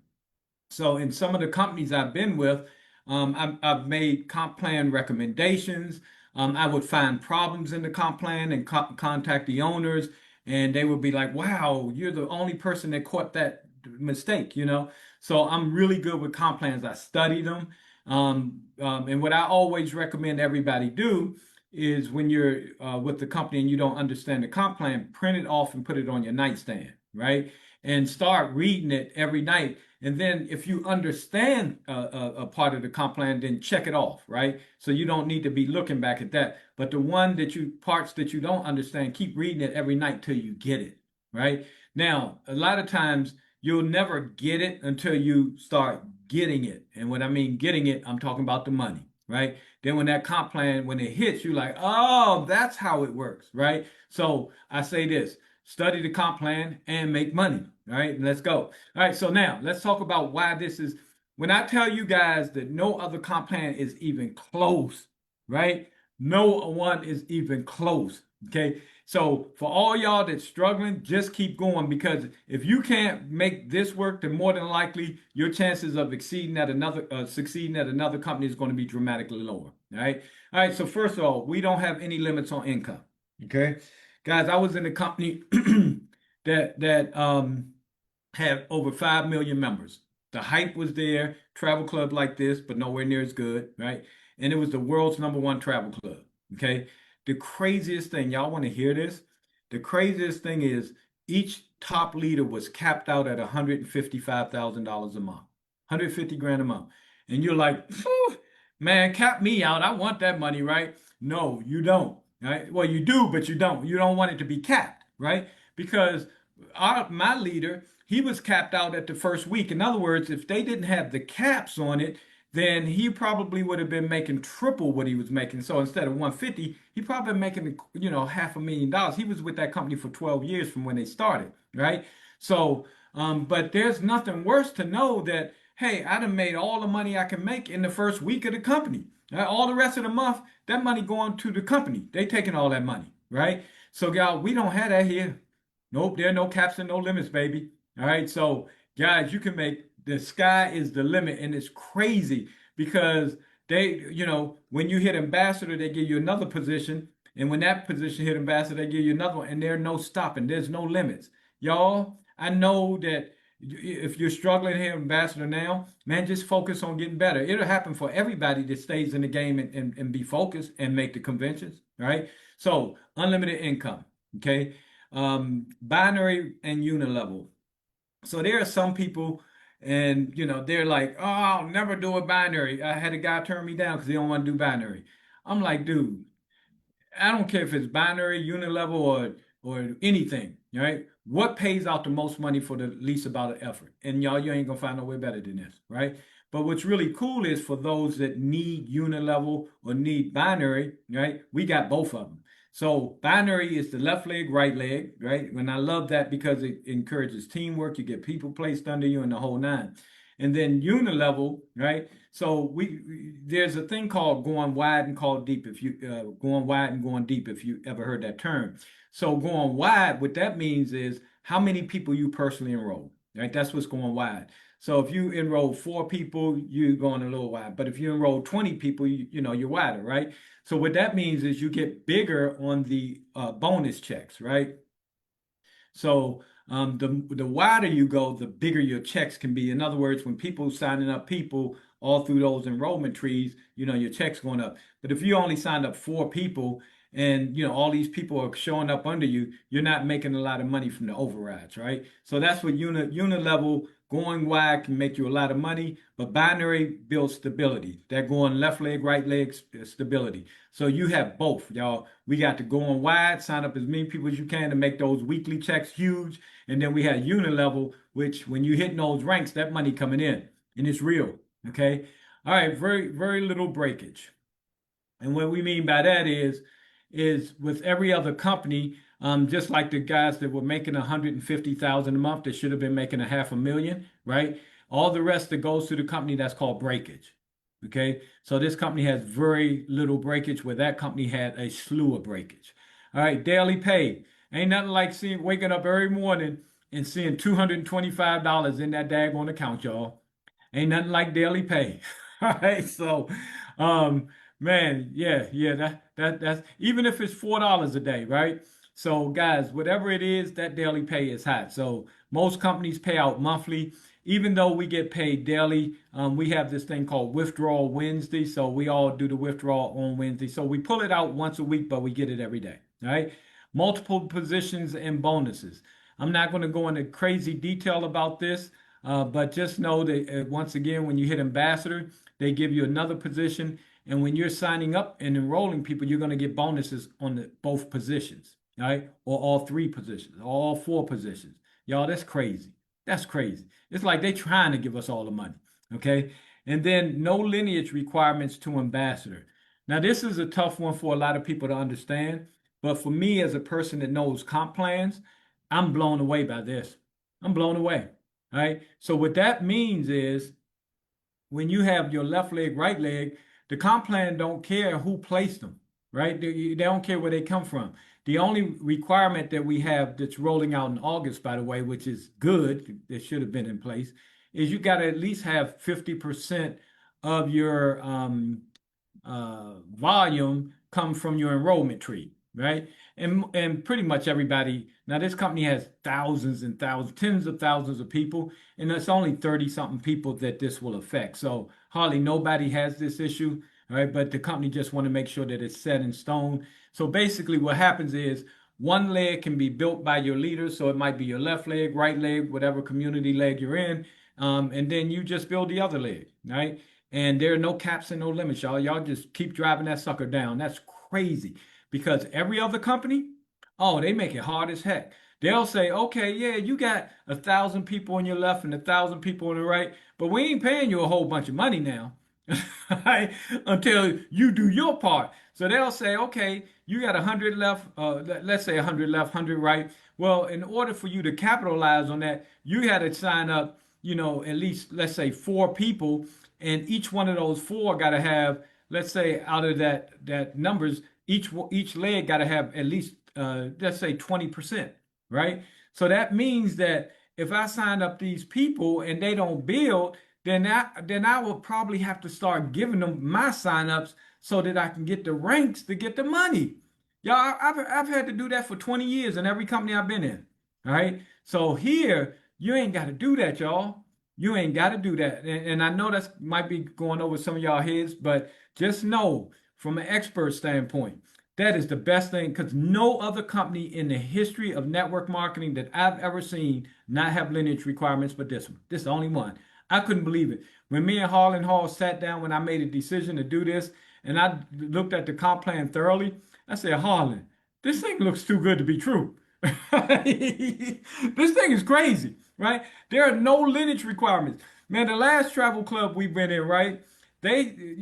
So, in some of the companies I've been with, I've made comp plan recommendations. I would find problems in the comp plan and contact the owners, and they would be like, "Wow, you're the only person that caught that mistake." So I'm really good with comp plans. I study them, and what I always recommend everybody do is when you're with the company and you don't understand the comp plan, print it off and put it on your nightstand, right? And start reading it every night. And then if you understand a part of the comp plan, then check it off, right? So you don't need to be looking back at that. But the parts that you don't understand, keep reading it every night till you get it, right? Now, a lot of times you'll never get it until you start getting it. And when I mean getting it, I'm talking about the money, right? Then when that comp plan, when it hits, you're like, oh, that's how it works, right? So I say this, study the comp plan and make money. All right, let's go. All right, so now let's talk about why this is. When I tell you guys that no other comp plan is even close, right? No one is even close. Okay. So for all y'all that's struggling, just keep going, because if you can't make this work, then more than likely your chances of succeeding at another company is going to be dramatically lower. All right. All right. So first of all, we don't have any limits on income. Okay. Guys, I was in a company that had over 5 million members. The hype was there, travel club like this, but nowhere near as good, right? And it was the world's #1 travel club. Okay. The craziest thing, y'all want to hear this? The craziest thing is each top leader was capped out at $155,000 a month, 150 grand a month. And you're like, man, cap me out. I want that money, right? No, you don't. Right? Well, you do, but you don't. You don't want it to be capped, right? Because my leader, he was capped out at the first week. In other words, if they didn't have the caps on it, then he probably would have been making triple what he was making. So instead of 150, he probably been making, $500,000. He was with that company for 12 years from when they started, right? So, but there's nothing worse to know that, hey, I done made all the money I can make in the first week of the company. All the rest of the month, that money going to the company. They taking all that money, right? So, y'all, we don't have that here. Nope, there are no caps and no limits, baby. All right, so guys, you can make the sky is the limit, and it's crazy because when you hit ambassador, they give you another position, and when that position hit ambassador, they give you another one, and there's no stopping. There's no limits, y'all. I know that if you're struggling here, ambassador now, man, just focus on getting better. It'll happen for everybody that stays in the game and be focused and make the conventions, right? So unlimited income, okay? Binary and unilevel. So there are some people, and they're like, "Oh, I'll never do a binary." I had a guy turn me down because he don't want to do binary. I'm like, dude, I don't care if it's binary, unilevel, or anything, right? What pays out the most money for the least amount of effort? And y'all, you ain't gonna find no way better than this, right? But what's really cool is for those that need unilevel or need binary, right? We got both of them. So binary is the left leg, right leg, right? And I love that because it encourages teamwork. You get people placed under you and the whole nine. And then unilevel, right? So there's a thing called going wide and called deep. If you going wide and going deep, if you ever heard that term. So going wide, what that means is how many people you personally enroll, right? That's what's going wide. So if you enroll 4 people, you're going a little wide. But if you enroll 20 people, you're wider, right? So what that means is you get bigger on the bonus checks, right? So the wider you go, the bigger your checks can be. In other words, when people signing up people all through those enrollment trees, your checks going up. But if you only signed up 4 people and all these people are showing up under you, you're not making a lot of money from the overrides, right? So that's what unilevel going wide can make you a lot of money, but binary builds stability. That going left leg, right leg stability. So you have both, y'all. We got to go on wide, sign up as many people as you can to make those weekly checks huge. And then we have unilevel, which when you hit those ranks, that money coming in and it's real. Okay. All right. Very, very little breakage. And what we mean by that is with every other company, just like the guys that were making 150,000 a month that should have been making a half a million, right? All the rest that goes to the company, that's called breakage. Okay, so this company has very little breakage, where that company had a slew of breakage. All right, daily pay. Ain't nothing like waking up every morning and seeing $225 in that daggone account, y'all. Ain't nothing like daily pay. All right, so um, man, yeah, that's even if it's $4 a day, right? So guys, whatever it is, that daily pay is hot. So most companies pay out monthly. Even though we get paid daily, we have this thing called withdrawal Wednesday. So we all do the withdrawal on Wednesday. So we pull it out once a week, but we get it every day. All right. Multiple positions and bonuses. I'm not going to go into crazy detail about this, but just know that once again, when you hit ambassador, they give you another position. And when you're signing up and enrolling people, you're going to get bonuses on both positions, right? Or all three positions, or all four positions. Y'all, that's crazy. That's crazy. It's like they trying to give us all the money, okay? And then no lineage requirements to ambassador. Now, this is a tough one for a lot of people to understand, but for me as a person that knows comp plans, I'm blown away by this. I'm blown away, right? So what that means is when you have your left leg, right leg, the comp plan don't care who placed them, right? They don't care where they come from. The only requirement that we have that's rolling out in August, by the way, which is good, that should have been in place, is you got to at least have 50% of your volume come from your enrollment tree, right? And pretty much everybody. Now this company has thousands and thousands, tens of thousands of people, and it's only 30 something people that this will affect. So hardly nobody has this issue, right? But the company just want to make sure that it's set in stone. So basically, what happens is one leg can be built by your leader. So it might be your left leg, right leg, whatever community leg you're in, and then you just build the other leg, right? And there are no caps and no limits, y'all. Y'all just keep driving that sucker down. That's crazy because every other company, oh, they make it hard as heck. They'll say, okay, yeah, you got 1,000 people on your left and 1,000 people on the right, but we ain't paying you a whole bunch of money now. Right? Until you do your part. So they'll say, okay, you got 100 left, let's say 100 left, 100 right. Well, in order for you to capitalize on that, you had to sign up, at least, let's say, four people, and each one of those four got to have, let's say, out of that numbers, each leg got to have at least, let's say, 20%, right? So that means that if I sign up these people and they don't build, then I will probably have to start giving them my signups so that I can get the ranks to get the money. Y'all, I've had to do that for 20 years in every company I've been in. All right. So here, you ain't got to do that, y'all. You ain't got to do that. And I know that might be going over some of y'all heads, but just know from an expert standpoint, that is the best thing because no other company in the history of network marketing that I've ever seen not have lineage requirements but this one. This is the only one. I couldn't believe it. When me and Harlan Hall sat down when I made a decision to do this, and I looked at the comp plan thoroughly, I said, Harlan, this thing looks too good to be true. This thing is crazy, right? There are no lineage requirements. Man, the last travel club we've been in, right? They,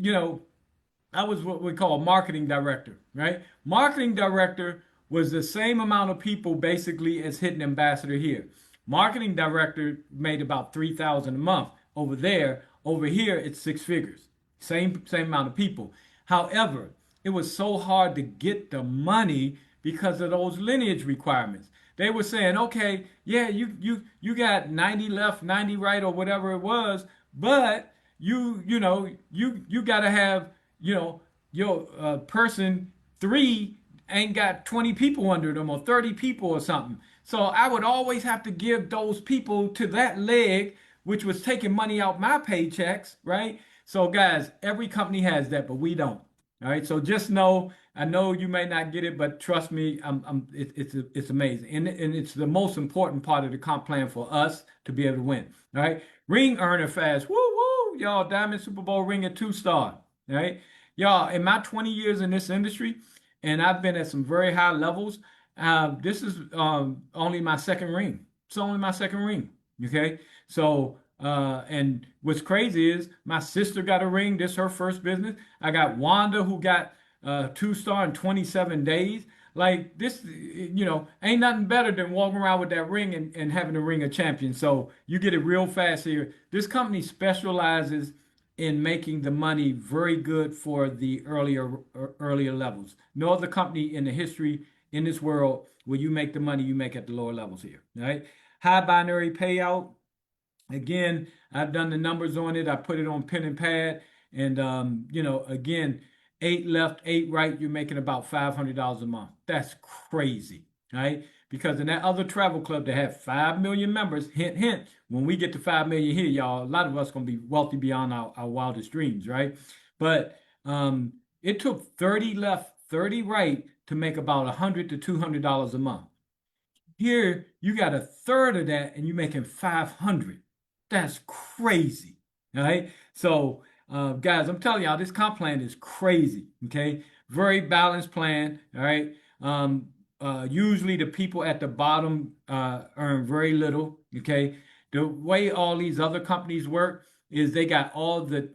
I was what we call marketing director, right? Marketing director was the same amount of people basically as hitting ambassador here. Marketing director made about 3,000 a month over there. Over here, it's six figures. Same amount of people. However, it was so hard to get the money because of those lineage requirements. They were saying, okay, yeah, you got 90 left, 90 right, or whatever it was, but you got to have your person three ain't got 20 people under them or 30 people or something. So I would always have to give those people to that leg, which was taking money out my paychecks, right? So guys, every company has that, but we don't. All right. So just know, I know you may not get it, but trust me, it's amazing. And it's the most important part of the comp plan for us to be able to win. All right. Ring earner fast. Woo, woo. Y'all, Diamond Super Bowl ring at 2-star. All right. Y'all, in my 20 years in this industry, and I've been at some very high levels, this is only my second ring. It's only my second ring. Okay. So, and what's crazy is my sister got a ring. This is her first business. I got Wanda who got 2-star in 27 days. Like this, ain't nothing better than walking around with that ring and having a ring of champion. So you get it real fast here. This company specializes in making the money very good for the earlier levels. No other company in the history in this world where you make the money you make at the lower levels here. Right? High binary payout. Again, I've done the numbers on it. I put it on pen and pad. And, again, 8 left, 8 right, you're making about $500 a month. That's crazy, right? Because in that other travel club that had 5 million members, hint, hint, when we get to 5 million here, y'all, a lot of us going to be wealthy beyond our wildest dreams, right? But it took 30 left, 30 right to make about $100 to $200 a month. Here, you got a third of that and you're making 500. That's crazy. All right. So, guys, I'm telling y'all, this comp plan is crazy. Okay. Very balanced plan. All right. Usually the people at the bottom earn very little. Okay. The way all these other companies work is they got all the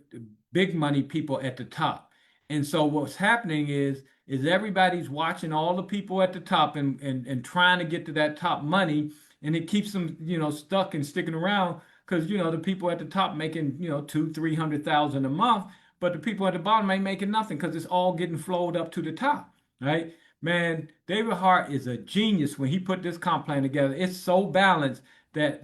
big money people at the top. And so what's happening is everybody's watching all the people at the top and trying to get to that top money, and it keeps them stuck and sticking around because the people at the top making 200,000 300,000 a month, but the people at the bottom ain't making nothing because it's all getting flowed up to the top, right? Man, David Hart is a genius when he put this comp plan together. It's so balanced that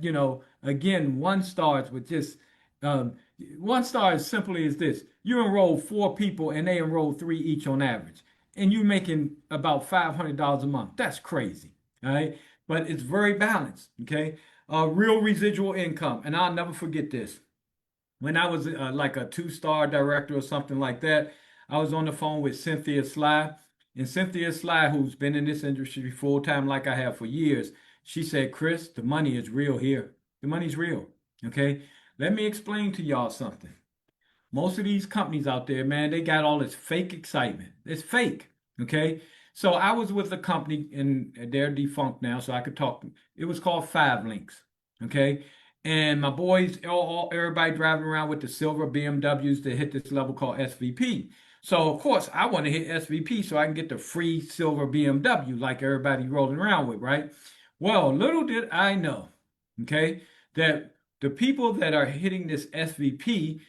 again, one starts with just um, 1 star as simply as this: you enroll 4 people and they enroll 3 each on average, and you're making about $500 a month. That's crazy, all right? But it's very balanced, okay? Real residual income, and I'll never forget this. When I was like a 2-star director or something like that, I was on the phone with Cynthia Sly. And Cynthia Sly, who's been in this industry full time like I have for years, she said, Chris, the money is real here. The money's real. Okay. Let me explain to y'all something. Most of these companies out there, man, they got all this fake excitement. It's fake. Okay. So I was with a company and they're defunct now, so I could talk. It was called 5 Links. Okay. And my boys, everybody driving around with the silver BMWs to hit this level called SVP. So of course I want to hit SVP so I can get the free silver BMW like everybody rolling around with, right? Well, little did I know, okay, that the people that are hitting this SVP,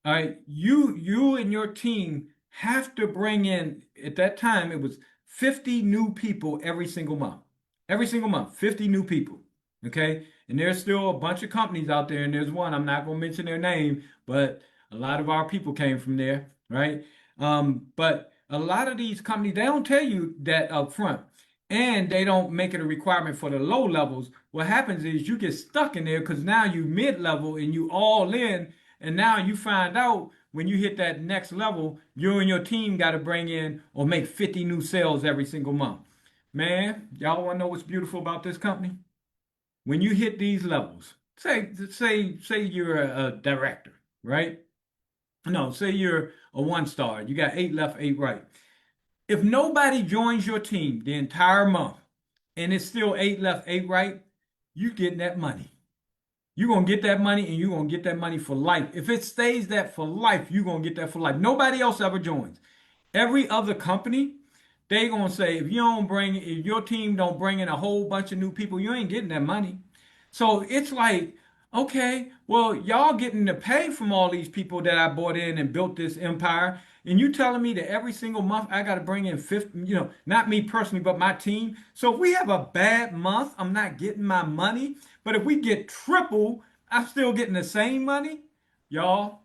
all right, you and your team have to bring in, at that time it was 50 new people every single month. Every single month, 50 new people. Okay. And there's still a bunch of companies out there, and there's one, I'm not going to mention their name, but a lot of our people came from there, right? But a lot of these companies, they don't tell you that up front, and they don't make it a requirement for the low levels. What happens is you get stuck in there because now you mid-level and you all in, and now you find out when you hit that next level, you and your team got to bring in or make 50 new sales every single month. Man, y'all want to know what's beautiful about this company? When you hit these levels, say you're a director, right? No, say you're a 1-star. You got 8 left, 8 right. If nobody joins your team the entire month and it's still 8 left, 8 right, you getting that money. You're gonna get that money and you're gonna get that money for life. If it stays that for life, you're gonna get that for life. Nobody else ever joins. Every other company, they gonna say if your team don't bring in a whole bunch of new people, you ain't getting that money. So it's like, okay, well, y'all getting the pay from all these people that I brought in and built this empire, and you telling me that every single month I got to bring in 50, not me personally, but my team. So if we have a bad month, I'm not getting my money. But if we get triple, I'm still getting the same money. Y'all,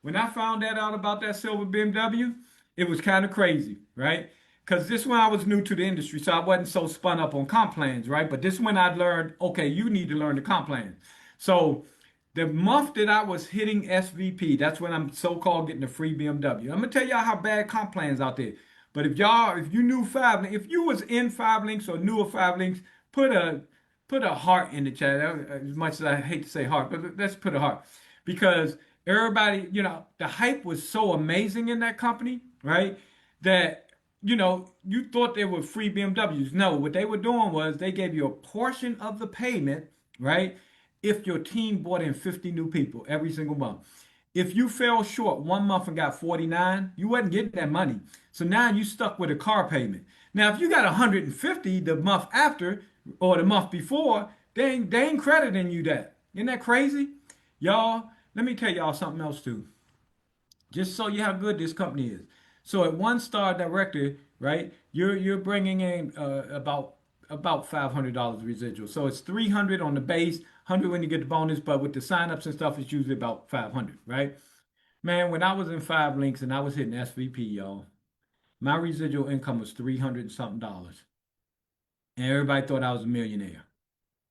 when I found that out about that silver BMW, it was kind of crazy, right? Because this one I was new to the industry, so I wasn't so spun up on comp plans, right? But this one I learned, okay, you need to learn the comp plan. So The month that I was hitting SVP, that's when I'm so-called getting a free BMW. I'm gonna tell y'all how bad comp plans out there. But if you knew five, if you was in five links or knew of five links, put a put a heart in the chat. As much as I hate to say heart, but let's put a heart because everybody, the hype was so amazing in that company, right? That you thought they were free BMWs. No, what they were doing was they gave you a portion of the payment, right? If your team brought in 50 new people every single month. If you fell short one month and got 49, you wasn't getting that money. So now you stuck with a car payment. Now, if you got 150 the month after or the month before, they ain't crediting you that. Isn't that crazy? Y'all, let me tell y'all something else too, just so you how good this company is. So at one star director, right, you're bringing in about $500 residual. So it's 300 on the base, 100 when you get the bonus, but with the signups and stuff, it's usually about 500, right? Man, when I was in five links and I was hitting SVP, y'all, my residual income was 300 and something dollars, and everybody thought I was a millionaire.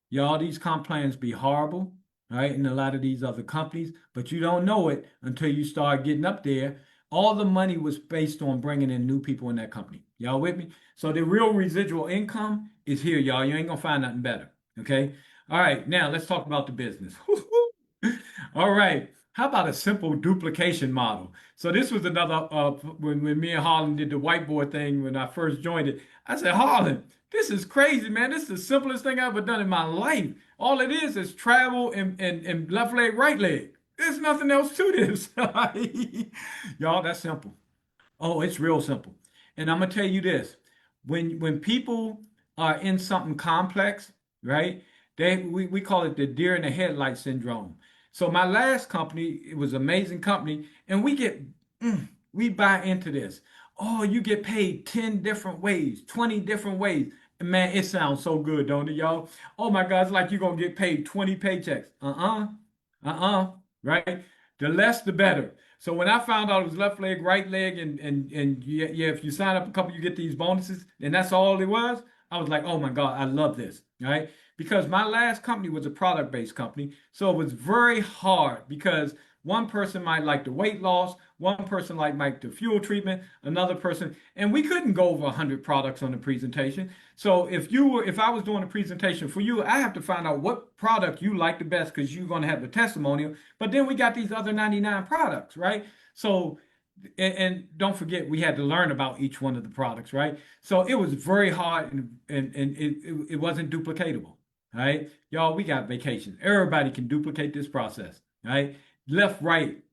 Y'all, these comp plans be horrible, right? In a lot of these other companies, but you don't know it until you start getting up there. All the money was based on bringing in new people in that company. Y'all with me? So the real residual income is here, y'all. You ain't gonna find nothing better. Okay. All right. Now let's talk about the business. All right. How about a simple duplication model? So this was another when me and Harlan did the whiteboard thing when I first joined it. I said, Harlan, this is crazy, man. This is the simplest thing I've ever done in my life. All it is travel and left leg, right leg. There's nothing else to this. Y'all, that's simple. Oh, it's real simple. And I'm gonna tell you this: when people are in something complex, right? We call it the deer in the headlight syndrome. So my last company, it was an amazing company, and we buy into this. Oh, you get paid 10 different ways, 20 different ways. And man, it sounds so good, don't it, y'all? Oh my God, it's like you're gonna get paid 20 paychecks. Right? The less the better. So when I found out it was left leg, right leg, and yeah, yeah, if you sign up a couple, you get these bonuses, and that's all it was. I was like, oh my God, I love this, right? Because my last company was a product-based company, so it was very hard because one person might like the weight loss, one person might the fuel treatment, another person, and we couldn't go over 100 products on the presentation. So if I was doing a presentation for you, I have to find out what product you like the best because you're going to have the testimonial. But then we got these other 99 products, right? So and don't forget we had to learn about each one of the products, right? So it was very hard and it wasn't duplicatable, right? Y'all, we got vacations. Everybody can duplicate this process, right? Left, right,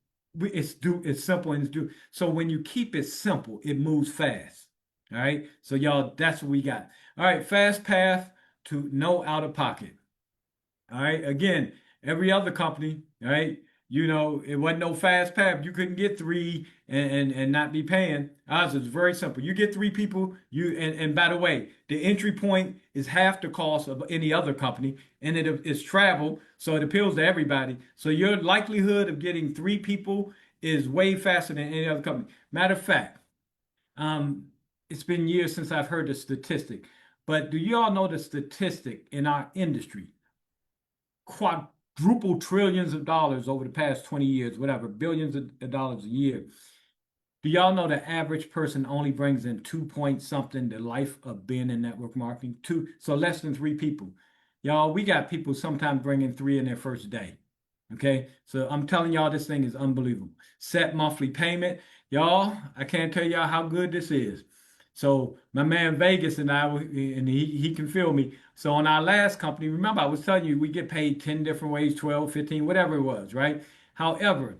it's simple and it's do. So when you keep it simple, it moves fast. All right. So y'all, that's what we got. All right, fast path to no out of pocket. All right. Again, every other company, all right, it wasn't no fast path. You couldn't get three and not be paying. Ours is very simple. You get three people, and by the way, the entry point is half the cost of any other company, and it's travel, so it appeals to everybody. So your likelihood of getting three people is way faster than any other company. Matter of fact, um, it's been years since I've heard the statistic, but do you all know the statistic in our industry? Quadruple trillions of dollars over the past 20 years, whatever, billions of dollars a year. Do y'all know the average person only brings in 2 point something the life of being in network marketing? Two, so less than three people. Y'all, we got people sometimes bringing three in their first day. Okay, so I'm telling y'all this thing is unbelievable. Set monthly payment. Y'all, I can't tell y'all how good this is. So my man Vegas and he can feel me. So on our last company, remember I was telling you we get paid 10 different ways, 12, 15, whatever it was, right? However,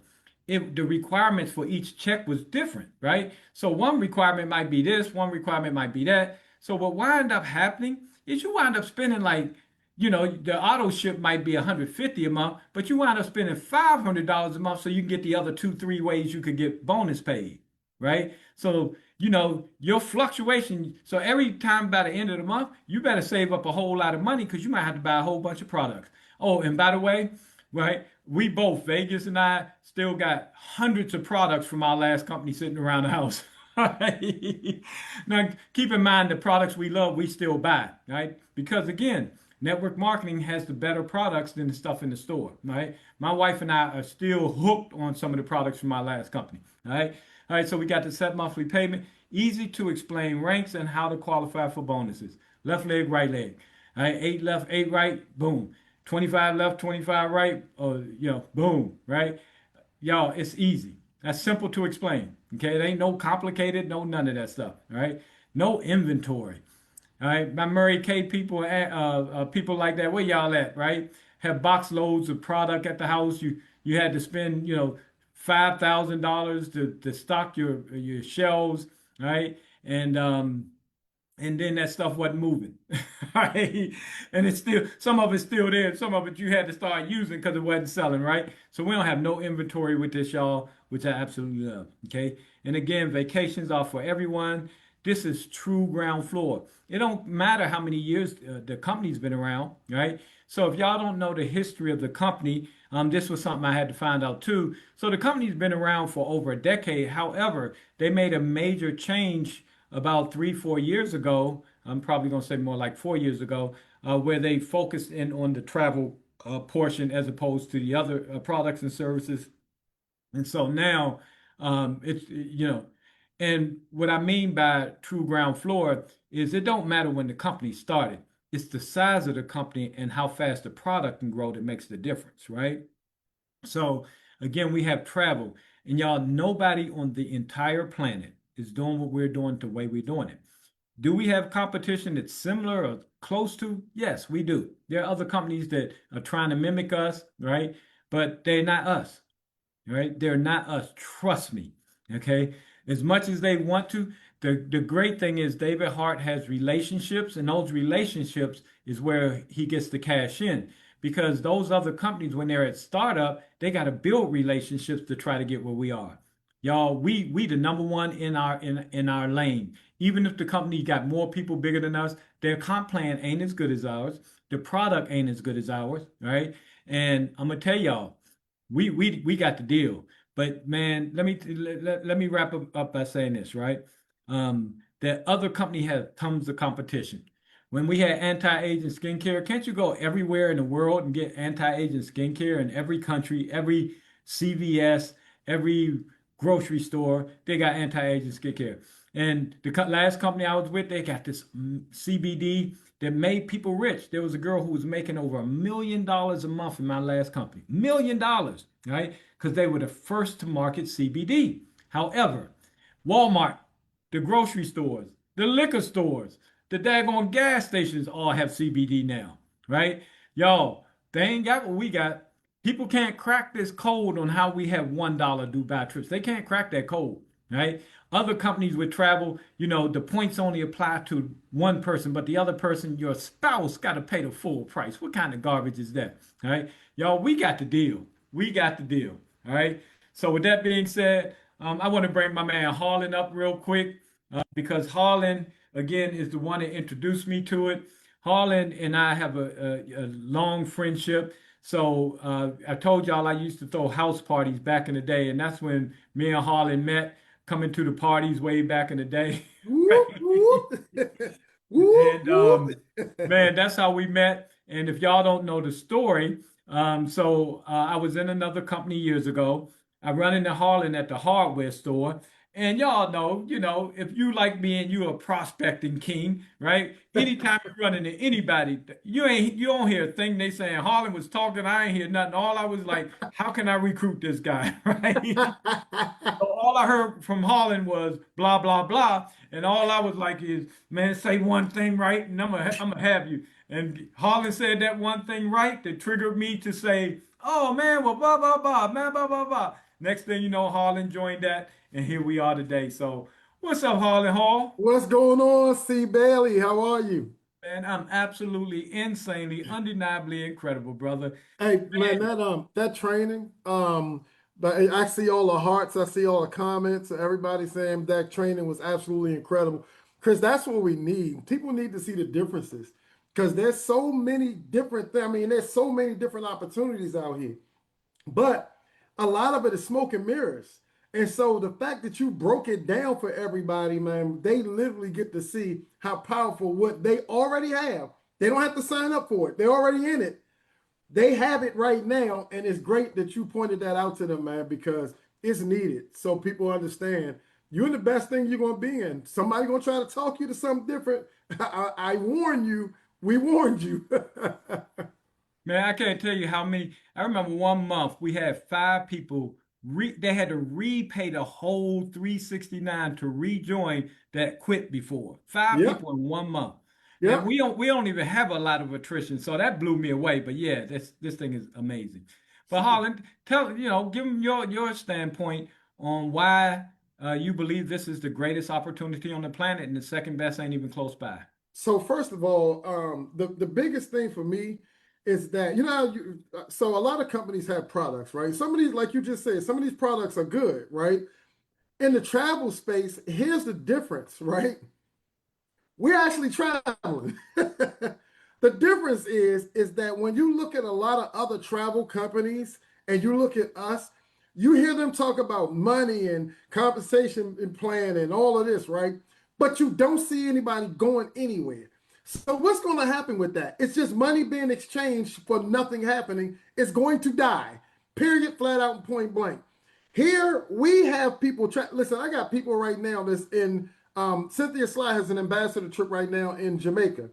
the requirements for each check was different, right? So one requirement might be this, one requirement might be that. So what wind up happening is you wind up spending the auto ship might be 150 a month, but you wind up spending $500 a month so you can get the other two, three ways you could get bonus paid, right? So your fluctuation. So every time by the end of the month, you better save up a whole lot of money because you might have to buy a whole bunch of products. Oh, and by the way, right, we both, Vegas and I, still got hundreds of products from our last company sitting around the house. Right? Now, keep in mind the products we love, we still buy, right? Because again, Network marketing has the better products than the stuff in the store, right? My wife and I are still hooked on some of the products from my last company, all right? All right, so we got the set monthly payment, easy to explain ranks and how to qualify for bonuses. Left leg, right leg. All right, 8 left, 8 right, boom. 25 left, 25 right, or boom, right? Y'all, it's easy. That's simple to explain. Okay, it ain't no complicated, no none of that stuff. All right, no inventory. All right, my Murray K people, people like that. Where y'all at? Right, have box loads of product at the house. You had to spend $5,000 to stock your shelves, right? And then that stuff wasn't moving, right? And it's still some of it's still there, and some of it you had to start using because it wasn't selling, right? So we don't have no inventory with this, y'all, which I absolutely love. Okay, and again, vacations are for everyone. This is true ground floor. It don't matter how many years the company's been around, right? So if y'all don't know the history of the company, this was something I had to find out too. So the company's been around for over a decade. However, they made a major change about 3, 4 years ago. I'm probably going to say more like 4 years ago, where they focused in on the travel portion as opposed to the other products and services. And so now it's. And what I mean by true ground floor is it don't matter when the company started. It's the size of the company and how fast the product can grow that makes the difference, right? So again, we have travel, and y'all, nobody on the entire planet is doing what we're doing the way we're doing it. Do we have competition that's similar or close to? Yes, we do. There are other companies that are trying to mimic us, right? But they're not us, right? They're not us. Trust me. Okay. As much as they want to, the great thing is David Hart has relationships, and those relationships is where he gets the cash in. Because those other companies, when they're at startup, they got to build relationships to try to get where we are. Y'all, we the number one in our lane. Even if the company got more people bigger than us, their comp plan ain't as good as ours. The product ain't as good as ours, right? And I'm gonna tell y'all, we got the deal. But man, let me wrap up by saying this, right? That other company has tons of competition. When we had anti-aging skincare, can't you go everywhere in the world and get anti-aging skincare in every country, every CVS, every grocery store, they got anti-aging skincare. And the last company I was with, they got this CBD that made people rich. There was a girl who was making over $1 million a month in my last company. $1 million, right? Because they were the first to market CBD. However, Walmart, the grocery stores, the liquor stores, the daggone gas stations all have CBD now, right? Y'all, they ain't got what we got. People can't crack this code on how we have $1 Dubai trips. They can't crack that code, right? Other companies with travel, the points only apply to one person, but the other person, your spouse, got to pay the full price. What kind of garbage is that? All right, y'all, we got the deal. We got the deal. All right. So with that being said, I want to bring my man Harlan up real quick because Harlan, again, is the one that introduced me to it. Harlan and I have a long friendship. So I told y'all I used to throw house parties back in the day, and that's when me and Harlan met, coming to the parties way back in the day. Whoop, whoop. Whoop, And whoop. man, that's how we met. And if y'all don't know the story, so I was in another company years ago. I run into Harlan at the hardware store. And y'all know, if you like me and you a prospecting king, right? Anytime you run into anybody, you don't hear a thing they saying. Harlan was talking, I ain't hear nothing. All I was like, how can I recruit this guy, right? So all I heard from Holland was blah blah blah, and all I was like is, man, say one thing right, and I'm gonna have you. And Holland said that one thing right that triggered me to say, oh man, well blah blah blah, man blah blah blah. Next thing you know, Holland joined that, and here we are today. So what's up, Harlan Hall? What's going on, C. Bailey? How are you? Man, I'm absolutely insanely, undeniably incredible, brother. Hey, man, Man, that training, but I see all the hearts, I see all the comments, everybody saying that training was absolutely incredible. Chris, that's what we need. People need to see the differences because there's so many different things. I mean, there's so many different opportunities out here. But a lot of it is smoke and mirrors. And so the fact that you broke it down for everybody, man, they literally get to see how powerful what they already have They don't have to sign up for it. They're already in it. They have it right now, and it's great that you pointed that out to them, man, because it's needed so people understand you're in the best thing you're going to be in. Somebody going to try to talk you to something different. I warn you. We warned you. Man, I can't tell you how many. I remember one month we had 5 people. They had to repay the whole 369 to rejoin that quit before. Five Yep. people in one month. And Yep. we don't even have a lot of attrition, so that blew me away. But yeah, this thing is amazing. But Holland, give them your standpoint on why you believe this is the greatest opportunity on the planet, and the second best ain't even close by. So first of all, the biggest thing for me is that so a lot of companies have products, right? Some of these, like you just said, some of these products are good, right? In the travel space, here's the difference, right? We're actually traveling. The difference is that when you look at a lot of other travel companies and you look at us, you hear them talk about money and compensation and plan and all of this, right? But you don't see anybody going anywhere. So what's going to happen with that? It's just money being exchanged for nothing happening. It's going to die. Period, flat out and point blank. Here we have people. Listen, I got people right now that's in. Cynthia Sly has an ambassador trip right now in Jamaica.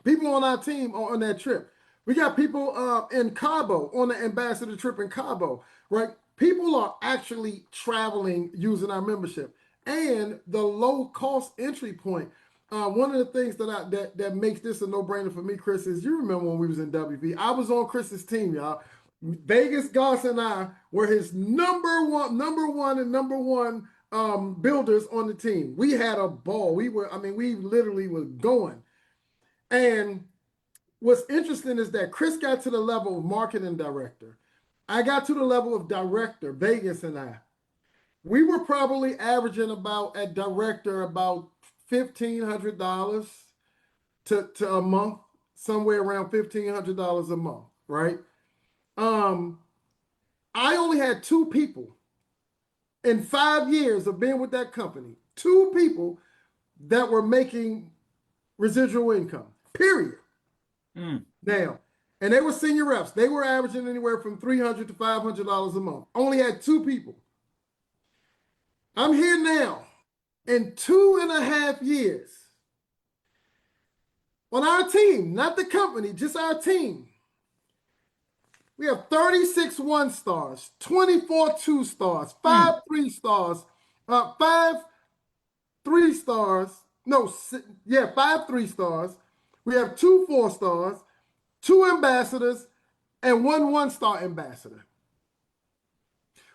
People on our team are on that trip. We got people in Cabo on the ambassador trip in Cabo, right? People are actually traveling using our membership and the low cost entry point. One of the things that makes this a no brainer for me, Chris, is you remember when we was in WV? I was on Chris's team, y'all. Vegas Goss and I were his number one builders on the team. We had a ball. We literally were going. And what's interesting is that Chris got to the level of marketing director. I got to the level of director, Vegas and I. We were probably averaging about at director about $1,500 to a month, somewhere around $1,500 a month, right? I only had 2 people in 5 years of being with that company, 2 people that were making residual income, period. Now, and they were senior reps. They were averaging anywhere from $300 to $500 a month. Only had 2 people. I'm here now in 2.5 years on our team, not the company, just our team. We have 36 1-stars, 24 2-stars, 5 3-stars, 5 3-stars. No, yeah, 5 3-stars. We have 2 4-stars, 2 ambassadors, and 1 1-star ambassador.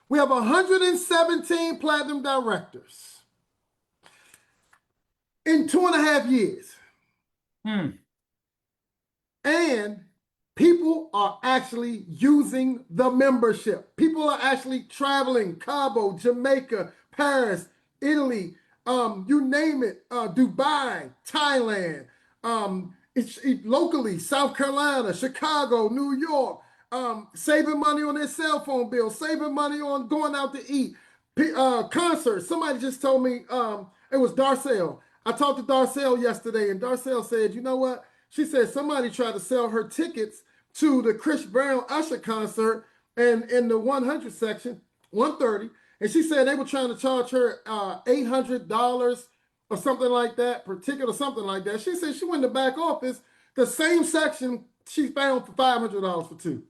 We have 117 platinum directors in 2.5 years. And people are actually using the membership. People are actually traveling Cabo, Jamaica, Paris, Italy, you name it, Dubai, Thailand, locally, South Carolina, Chicago, New York, saving money on their cell phone bill, saving money on going out to eat, concerts. Somebody just told me, it was Darcel. I talked to Darcel yesterday, and Darcel said, you know what? She said somebody tried to sell her tickets to the Chris Brown Usher concert and in the 100 section, 130. And she said they were trying to charge her $800 or something like that, per ticket or something like that. She said she went in the back office, the same section she found for $500 for 2.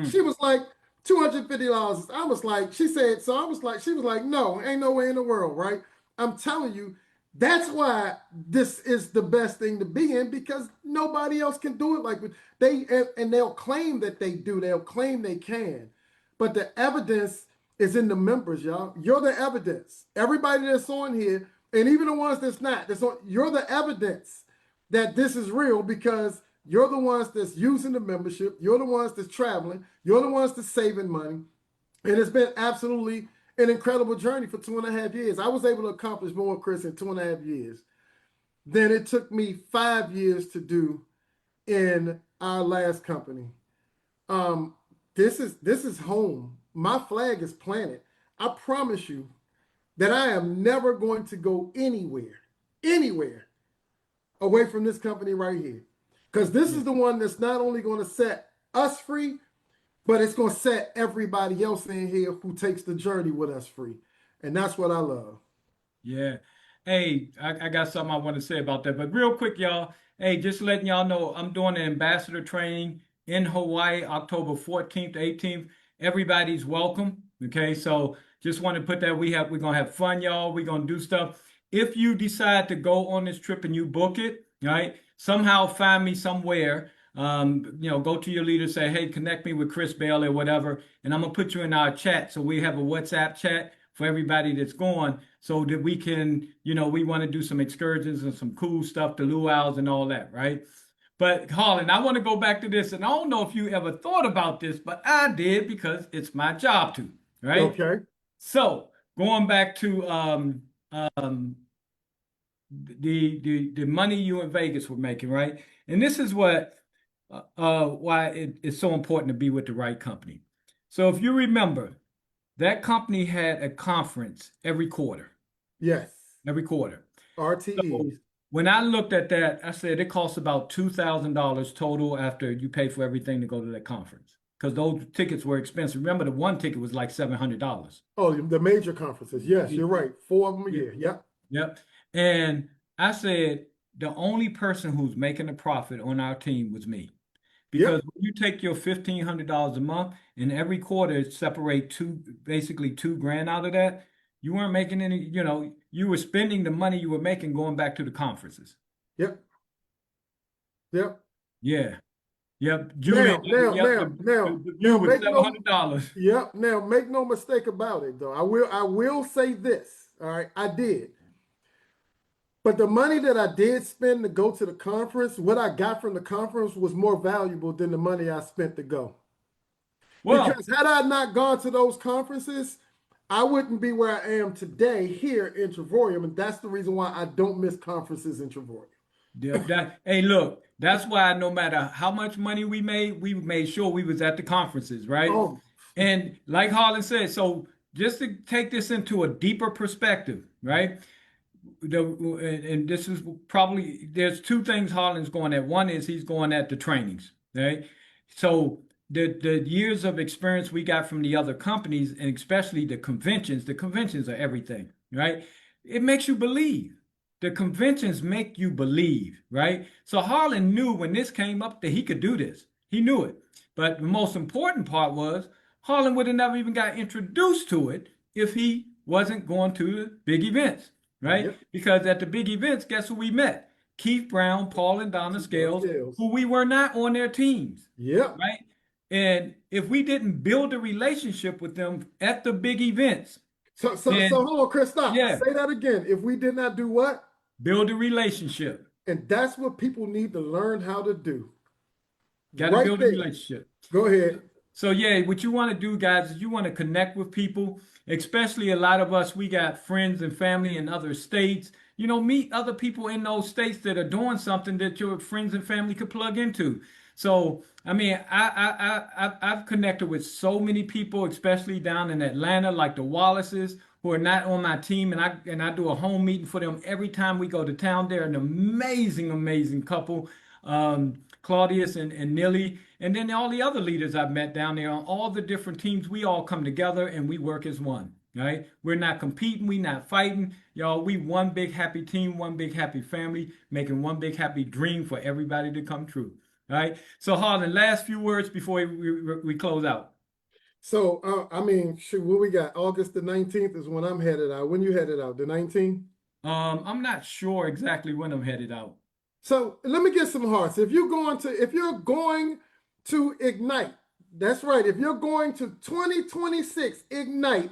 She was like, $250. I was like, she said, so I was like, she was like, no, ain't no way in the world, right? I'm telling you, that's why this is the best thing to be in, because nobody else can do it like and they'll claim that they do. They'll claim they can. But the evidence is in the members, y'all. You're the evidence. Everybody that's on here, and even the ones that's not, you're the evidence that this is real, because you're the ones that's using the membership. You're the ones that's traveling. You're the ones that's saving money. And it's been absolutely an incredible journey for 2.5 years. I was able to accomplish more, Chris, in 2.5 years than it took me 5 years to do in our last company. This is home. My flag is planted. I promise you that I am never going to go anywhere away from this company right here. Because this Yeah. is the one that's not only going to set us free, but it's going to set everybody else in here who takes the journey with us free. And that's what I love. Yeah. Hey, I got something I want to say about that. But real quick, y'all. Hey, just letting y'all know I'm doing an ambassador training in Hawaii, October 14th to 18th. Everybody's welcome. Okay. So just want to put that we're gonna have fun, y'all. We're gonna do stuff. If you decide to go on this trip and you book it, right? Somehow find me somewhere. Go to your leader, say, hey, connect me with Chris Bailey or whatever, and I'm gonna put you in our chat. So we have a WhatsApp chat for everybody that's going so that we can, we want to do some excursions and some cool stuff, the luau's and all that, right? But Harlan, I want to go back to this, and I don't know if you ever thought about this, but I did because it's my job to, right? Okay. So going back to the money you in Vegas were making, right? And this is why it's so important to be with the right company. So if you remember, that company had a conference every quarter, Yes. every quarter. So RTEs. when I looked at that, I said it costs about $2,000 total after you pay for everything to go to that conference. Because those tickets were expensive. Remember, the one ticket was like $700. Oh, the major conferences. Yes, you're right. 4 of them a Yeah. year. Yep. Yep. And I said the only person who's making a profit on our team was me. Because Yep. when you take your $1,500 a month and every quarter separate basically 2 grand out of that, you weren't making any, you were spending the money you were making going back to the conferences. Yep. Yep. Yeah. Yep. Julie, Now, now, yep, now, now, the view now, was make no $700. Yep. Now, make no mistake about it, though. I will say this. All right, I did. But the money that I did spend to go to the conference, what I got from the conference was more valuable than the money I spent to go. Well, Because had I not gone to those conferences, I wouldn't be where I am today here in Travorium. And that's the reason why I don't miss conferences in Travorium. hey, look, that's why no matter how much money we made sure we was at the conferences, right? Oh, And like Harlan said, so just to take this into a deeper perspective, right? And this is probably there's two things Harlan's going at. One is he's going at the trainings, right? So the years of experience we got from the other companies, and especially the conventions are everything, right? It makes you believe. The conventions make you believe, right? So Harlan knew when this came up that he could do this. He knew it. But the most important part was Harlan would have never even got introduced to it if he wasn't going to the big events, right? yep. Because at the big events, guess who we met? Keith Brown, Paul, and Donna Keep those Scales, scales. who we were not on their teams, Yep. right? And if we didn't build a relationship with them at the big events, So then hold on, Chris, stop. yeah, Say that again. If we did not do what? build a relationship. And that's what people need to learn how to do. Got to Right build a there. relationship. Go ahead. So yeah, what you want to do, guys, is you want to connect with people, especially a lot of us, we got friends and family in other states. Meet other people in those states that are doing something that your friends and family could plug into. So, I mean, I've connected with so many people, especially down in Atlanta, like the Wallaces, who are not on my team, and I do a home meeting for them every time we go to town. They're an amazing, amazing couple. Claudius and Nilly, and then all the other leaders I've met down there on all the different teams, we all come together and we work as one, right? We're not competing, we not fighting. Y'all, we one big happy team, one big happy family, making one big happy dream for everybody to come true, right? So Harlan, last few words before we close out. So, I mean, shoot, what we got? August the 19th is when I'm headed out. When you headed out? The 19th? I'm not sure exactly when I'm headed out. So let me get some hearts. If you're going to Ignite, that's right. If you're going to 2026 Ignite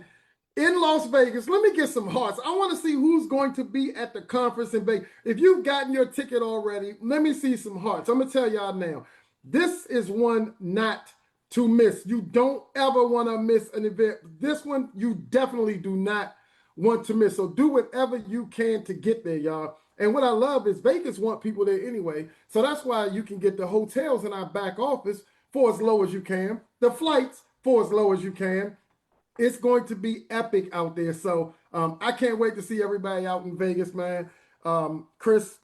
in Las Vegas, let me get some hearts. I want to see who's going to be at the conference in Vegas. If you've gotten your ticket already, let me see some hearts. I'm gonna tell y'all now. This is one not to miss. You don't ever want to miss an event. This one you definitely do not want to miss. So do whatever you can to get there, y'all. And what I love is Vegas want people there anyway. So that's why you can get the hotels in our back office for as low as you can, the flights for as low as you can. It's going to be epic out there. So I can't wait to see everybody out in Vegas, man. Chris,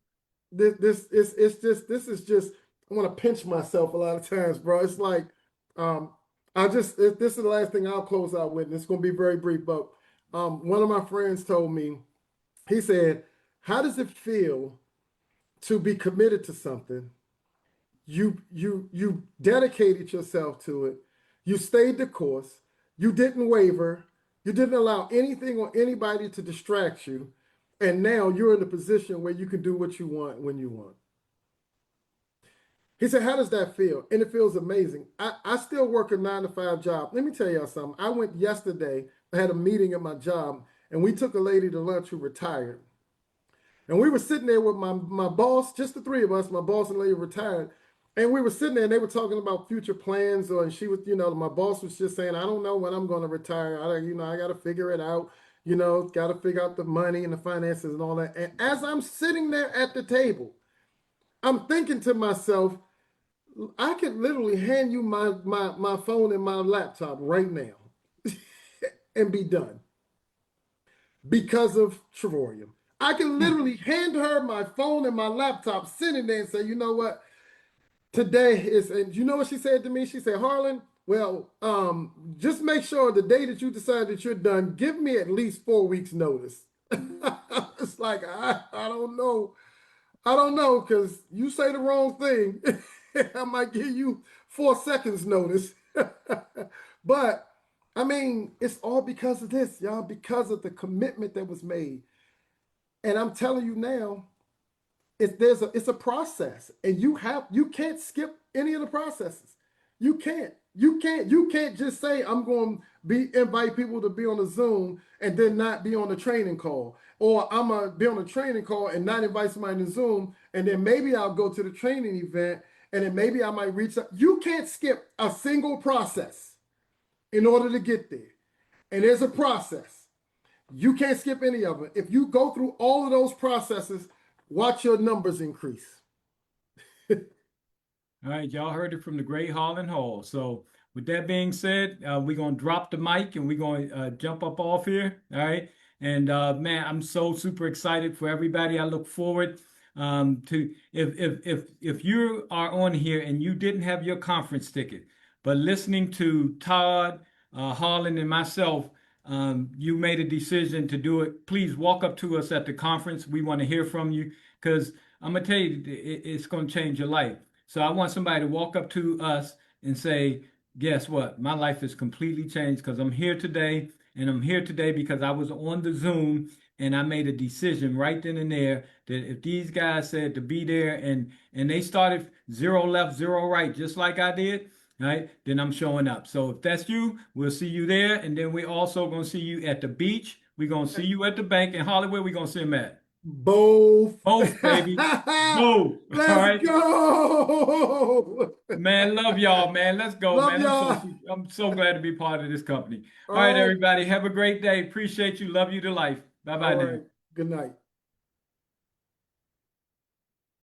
this is just want to pinch myself a lot of times, bro. It's like, um, this is the last thing I'll close out with, and it's going to be very brief. But one of my friends told me, he said, "How does it feel to be committed to something? You dedicated yourself to it. You stayed the course. You didn't waver. You didn't allow anything or anybody to distract you, and now you're in a position where you can do what you want when you want." He said, "How does that feel?" And it feels amazing. I still work a 9 to 5 job. Let me tell y'all something. I went yesterday, I had a meeting at my job, and we took a lady to lunch who retired. And we were sitting there with my boss, just the three of us, my boss and lady retired. And we were sitting there and they were talking about future plans. And she was, my boss was just saying, "I don't know when I'm going to retire. I got to figure it out, got to figure out the money and the finances and all that." And as I'm sitting there at the table, I'm thinking to myself, I could literally hand you my phone and my laptop right now and be done because of Travorium. I can literally hand her my phone and my laptop sitting there and say, "You know what? Today is," and you know what she said to me? She said, "Harlan, well, just make sure the day that you decide that you're done, give me at least 4 weeks notice." It's like, I don't know. I don't know, because you say the wrong thing, I might give you 4 seconds notice. But I mean, it's all because of this, y'all, because of the commitment that was made. And I'm telling you now, it's a process, and you can't skip any of the processes. You can't just say, "I'm going to invite people to be on a Zoom and then not be on the training call," or "I'm gonna be on a training call and not invite somebody to Zoom, and then maybe I'll go to the training event and then maybe I might reach out." You can't skip a single process in order to get there. And there's a process. You can't skip any of it. If you go through all of those processes, watch your numbers increase. All right, y'all heard it from the great Harlan Hall. So with that being said, we're going to drop the mic and we're going to jump up off here. All right. And man, I'm so super excited for everybody. I look forward to if you are on here and you didn't have your conference ticket, but listening to Todd, Harlan, and myself, you made a decision to do it. Please walk up to us at the conference. We want to hear from you, because I'm going to tell you, it's going to change your life. So I want somebody to walk up to us and say, "Guess what? My life is completely changed because I'm here today. And I'm here today because I was on the Zoom and I made a decision right then and there that if these guys said to be there and they started 0 left, 0 right, just like I did, right, then I'm showing up." So if that's you, we'll see you there. And then we're also going to see you at the beach. We're going to see you at the bank in Hollywood. We're going to see them at Both. both, baby. Both. All Let's right. go. Man, love y'all, man. Let's go, Love man. y'all. I'm so glad to be part of this company. All All right, right. everybody. Have a great day. Appreciate you. Love you to life. Bye-bye All now. right. Good night.